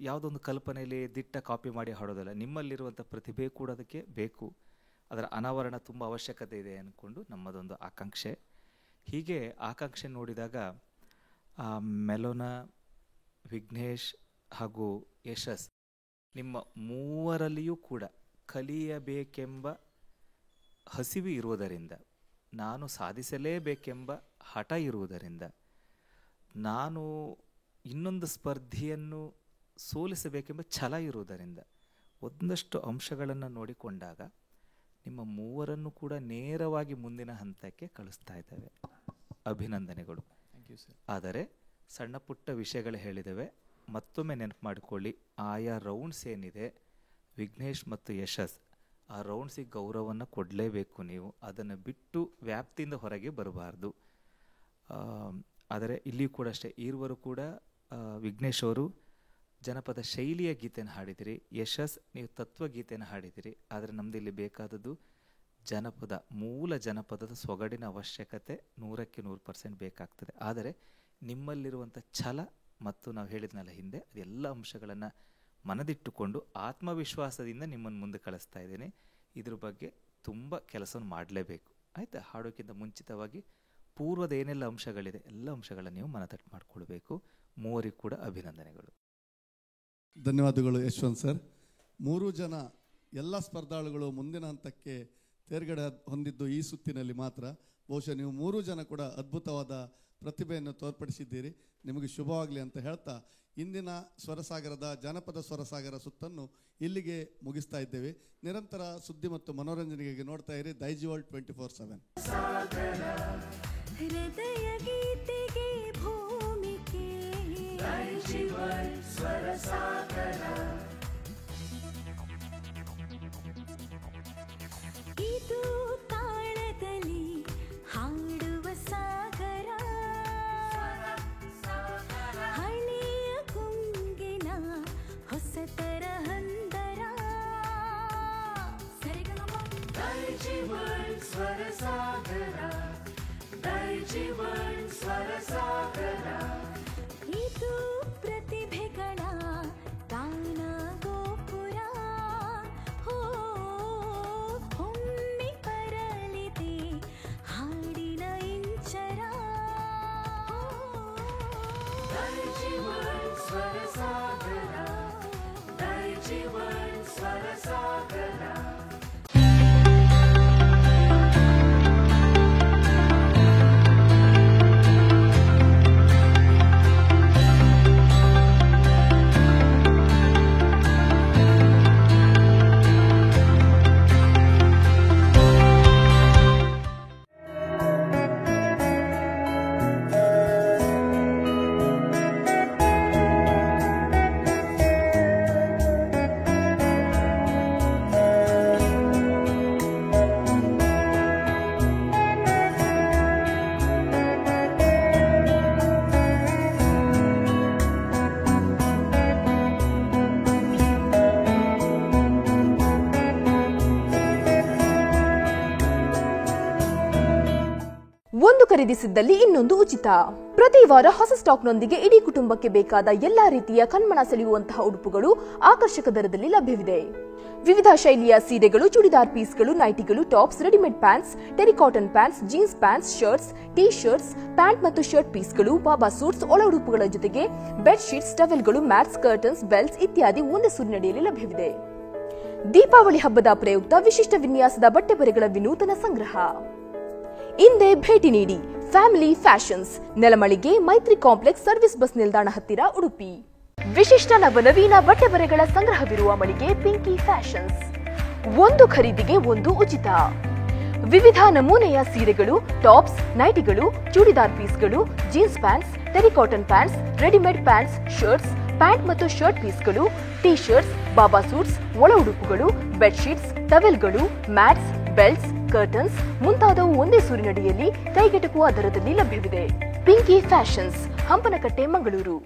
ಯಾವುದೊಂದು ಕಲ್ಪನೆಯಲ್ಲಿ ದಿಟ್ಟ ಕಾಪಿ ಮಾಡಿ ಹಾಡೋದಲ್ಲ, ನಿಮ್ಮಲ್ಲಿರುವಂಥ ಪ್ರತಿಭೆ ಕೂಡ ಅದಕ್ಕೆ ಬೇಕು. ಅದರ ಅನಾವರಣ ತುಂಬ ಅವಶ್ಯಕತೆ ಇದೆ ಅಂದ್ಕೊಂಡು ನಮ್ಮದೊಂದು ಆಕಾಂಕ್ಷೆ. ಹೀಗೆ ಆಕಾಂಕ್ಷೆ ನೋಡಿದಾಗ ಮೆಲೋನಾ, ವಿಘ್ನೇಶ್ ಹಾಗೂ ಯಶಸ್, ನಿಮ್ಮ ಮೂವರಲ್ಲಿಯೂ ಕೂಡ ಕಲಿಯಬೇಕೆಂಬ ಹಸಿವು ಇರುವುದರಿಂದ ನಾನು ಸಾಧಿಸಲೇಬೇಕೆಂಬ ಹಠ ಇರುವುದರಿಂದ, ನಾನು ಇನ್ನೊಂದು ಸ್ಪರ್ಧಿಯನ್ನು ಸೋಲಿಸಬೇಕೆಂಬ ಛಲ ಇರುವುದರಿಂದ ಒಂದಷ್ಟು ಅಂಶಗಳನ್ನು ನೋಡಿಕೊಂಡಾಗ ನಿಮ್ಮ ಮೂವರನ್ನು ಕೂಡ ನೇರವಾಗಿ ಮುಂದಿನ ಹಂತಕ್ಕೆ ಕಳಿಸ್ತಾ ಇದ್ದೇವೆ. ಅಭಿನಂದನೆಗಳು. ಆದರೆ ಸಣ್ಣ ಪುಟ್ಟ ವಿಷಯಗಳು ಹೇಳಿದ್ದೇವೆ, ಮತ್ತೊಮ್ಮೆ ನೆನಪು ಮಾಡಿಕೊಳ್ಳಿ. ಆಯಾ ರೌಂಡ್ಸ್ ಏನಿದೆ, ವಿಘ್ನೇಶ್ ಮತ್ತು ಯಶಸ್, ಆ ರೌಂಡ್ಸಿಗೆ ಗೌರವವನ್ನು ಕೊಡಲೇಬೇಕು. ನೀವು ಅದನ್ನು ಬಿಟ್ಟು ವ್ಯಾಪ್ತಿಯಿಂದ ಹೊರಗೆ ಬರಬಾರ್ದು. ಆದರೆ ಇಲ್ಲಿಯೂ ಕೂಡ ಅಷ್ಟೇ, ಈರುವರು ಕೂಡ ವಿಘ್ನೇಶ್ ಅವರು ಜನಪದ ಶೈಲಿಯ ಗೀತೆಯನ್ನು ಹಾಡಿದಿರಿ, ಯಶಸ್ ನೀವು ತತ್ವಗೀತೆಯನ್ನು ಹಾಡಿದಿರಿ. ಆದರೆ ನಮ್ಮದು ಇಲ್ಲಿ ಬೇಕಾದದ್ದು ಜನಪದ, ಮೂಲ ಜನಪದದ ಸೊಗಡಿನ ಅವಶ್ಯಕತೆ 100% ಬೇಕಾಗ್ತದೆ. ಆದರೆ ನಿಮ್ಮಲ್ಲಿರುವಂಥ ಛಲ ಮತ್ತು ನಾವು ಹೇಳಿದ್ನಲ್ಲ ಹಿಂದೆ, ಅದೆಲ್ಲ ಅಂಶಗಳನ್ನು ಮನದಿಟ್ಟುಕೊಂಡು ಆತ್ಮವಿಶ್ವಾಸದಿಂದ ನಿಮ್ಮನ್ನು ಮುಂದೆ ಕಳಿಸ್ತಾ ಇದ್ದೀನಿ. ಇದ್ರ ಬಗ್ಗೆ ತುಂಬ ಕೆಲಸವನ್ನು ಮಾಡಲೇಬೇಕು, ಆಯಿತಾ? ಹಾಡೋಕ್ಕಿಂತ ಮುಂಚಿತವಾಗಿ ಪೂರ್ವದ ಏನೆಲ್ಲ ಅಂಶಗಳಿದೆ ಎಲ್ಲ ಅಂಶಗಳನ್ನು ನೀವು ಮನದಟ್ಟು ಮಾಡಿಕೊಳ್ಬೇಕು. ಮೂವರಿಗೂ ಕೂಡ ಅಭಿನಂದನೆಗಳು. ಧನ್ಯವಾದಗಳು ಯಶವಂತ್ ಸರ್. 3 ಜನ ಎಲ್ಲ ಸ್ಪರ್ಧಾಳುಗಳು ಮುಂದಿನ ಹಂತಕ್ಕೆ ತೇರ್ಗಡೆ ಹೊಂದಿದ್ದು ಈ ಸುತ್ತಿನಲ್ಲಿ ಮಾತ್ರ. ಬಹುಶಃ ನೀವು 3 ಜನ ಕೂಡ ಅದ್ಭುತವಾದ ಪ್ರತಿಭೆಯನ್ನು ತೋರ್ಪಡಿಸಿದ್ದೀರಿ. ನಿಮಗೆ ಶುಭವಾಗಲಿ ಅಂತ ಹೇಳ್ತಾ ಇಂದಿನ ಸ್ವರಸಾಗರದ ಜನಪದ ಸ್ವರಸಾಗರ ಸುತ್ತನ್ನು ಇಲ್ಲಿಗೆ ಮುಗಿಸ್ತಾ ಇದ್ದೇವೆ. ನಿರಂತರ ಸುದ್ದಿ ಮತ್ತು ಮನೋರಂಜನೆಗೆ ನೋಡ್ತಾ ಇರಿ ದೈಜಿ ವರ್ಲ್ಡ್ 24/7. ಹೃದಯ ಗೀತೆಗೆ ಭೂಮಿಕೆ ದೈಜಿ ವರ್ಲ್ಡ್ ಸ್ವರಸಾಗರ. ಇದು ತಾಳದಲ್ಲಿ ಹಾಡುವ ಸಾಗರ, ಹಳೆಯ ಗುಂಗಿನ ಹೊಸತರ ಹಂದರ. Daiji world Swarasagara, Daiji world Swarasagara. ಇದು ಪ್ರತಿಭೆಗಳ ಗಾನ ಗೋಪುರ. ಒಮ್ಮೆ ಬರಲಿದೆ ಹಾಡಿನ ಇಂಚರ. Daiji world Swarasagara, Daiji world Swarasagara. ಒಂದು ಖರೀದಿಸಿದ್ದಲ್ಲಿ ಇನ್ನೊಂದು ಉಚಿತ. ಪ್ರತಿ ವಾರ ಹೊಸ ಸ್ಟಾಕ್ನೊಂದಿಗೆ ಇಡೀ ಕುಟುಂಬಕ್ಕೆ ಬೇಕಾದ ಎಲ್ಲಾ ರೀತಿಯ ಕಣ್ಮನ ಸೆಳೆಯುವಂತಹ ಉಡುಪುಗಳು ಆಕರ್ಷಕ ದರದಲ್ಲಿ ಲಭ್ಯವಿದೆ. ವಿವಿಧ ಶೈಲಿಯ ಸೀರೆಗಳು, ಚೂಡಿದಾರ್ ಪೀಸ್ಗಳು, ನೈಟಿಗಳು, tops, readymade pants, terry cotton pants, jeans pants, shirts, T shirts, pant ಮತ್ತು ಶರ್ಟ್ ಪೀಸ್ಗಳು, ಬಾಬಾ ಸೂಟ್ಸ್, ಒಳ ಉಡುಪುಗಳ ಜೊತೆಗೆ ಬೆಡ್ ಶೀಟ್ಸ್, ಟವೆಲ್ಗಳು, ಮ್ಯಾಟ್ಸ್, ಕರ್ಟನ್ಸ್, ಬೆಲ್ಟ್ಸ್ ಇತ್ಯಾದಿ ಒಂದೇ ಸೂರಿನಡಿಯಲ್ಲಿ ಲಭ್ಯವಿದೆ. ದೀಪಾವಳಿ ಹಬ್ಬದ ಪ್ರಯುಕ್ತ ವಿಶಿಷ್ಟ ವಿನ್ಯಾಸದ ಬಟ್ಟೆ ಬರೆಗಳ ವಿನೂತನ ಸಂಗ್ರಹ. ಇಂದೇ ಭೇಟಿ ನೀಡಿ ಫ್ಯಾಮಿಲಿ ಫ್ಯಾಷನ್ಸ್, ನೆಲಮಳಿಗೆ, ಮೈತ್ರಿ ಕಾಂಪ್ಲೆಕ್ಸ್, ಸರ್ವಿಸ್ ಬಸ್ ನಿಲ್ದಾಣ ಹತ್ತಿರ, ಉಡುಪಿ. ವಿಶಿಷ್ಟ ನವನವೀನ ಬಟ್ಟೆ ಬರೆಗಳ ಸಂಗ್ರಹವಿರುವ ಮಳಿಗೆ ಪಿಂಕಿ ಫ್ಯಾಷನ್ಸ್. ಒಂದು ಖರೀದಿಗೆ ಒಂದು ಉಚಿತ. ವಿವಿಧ ನಮೂನೆಯ ಸೀರೆಗಳು, ಟಾಪ್ಸ್, ನೈಟಿಗಳು, ಚೂಡಿದಾರ್ ಪೀಸ್ಗಳು, jeans pants, terry cotton pants, readymade pants, shirts, pant ಮತ್ತು ಶರ್ಟ್ ಪೀಸ್ಗಳು, ಟೀ ಶರ್ಟ್ಸ್, ಬಾಬಾ ಸೂಟ್ಸ್, ಒಳ ಉಡುಪುಗಳು, ಬೆಡ್ಶೀಟ್ಸ್, ಟವೆಲ್ಗಳು, ಮ್ಯಾಟ್ಸ್, ಬೆಲ್ಟ್ಸ್, ಕರ್ಟನ್ಸ್ ಮುಂತಾದವು ಒಂದೇ ಸೂರಿನಡಿಯಲ್ಲಿ ಕೈಗೆಟಕುವ ದರದಲ್ಲಿ ಲಭ್ಯವಿದೆ. ಪಿಂಕಿ ಫ್ಯಾಷನ್ಸ್, ಹಂಪನಕಟ್ಟೆ, ಮಂಗಳೂರು.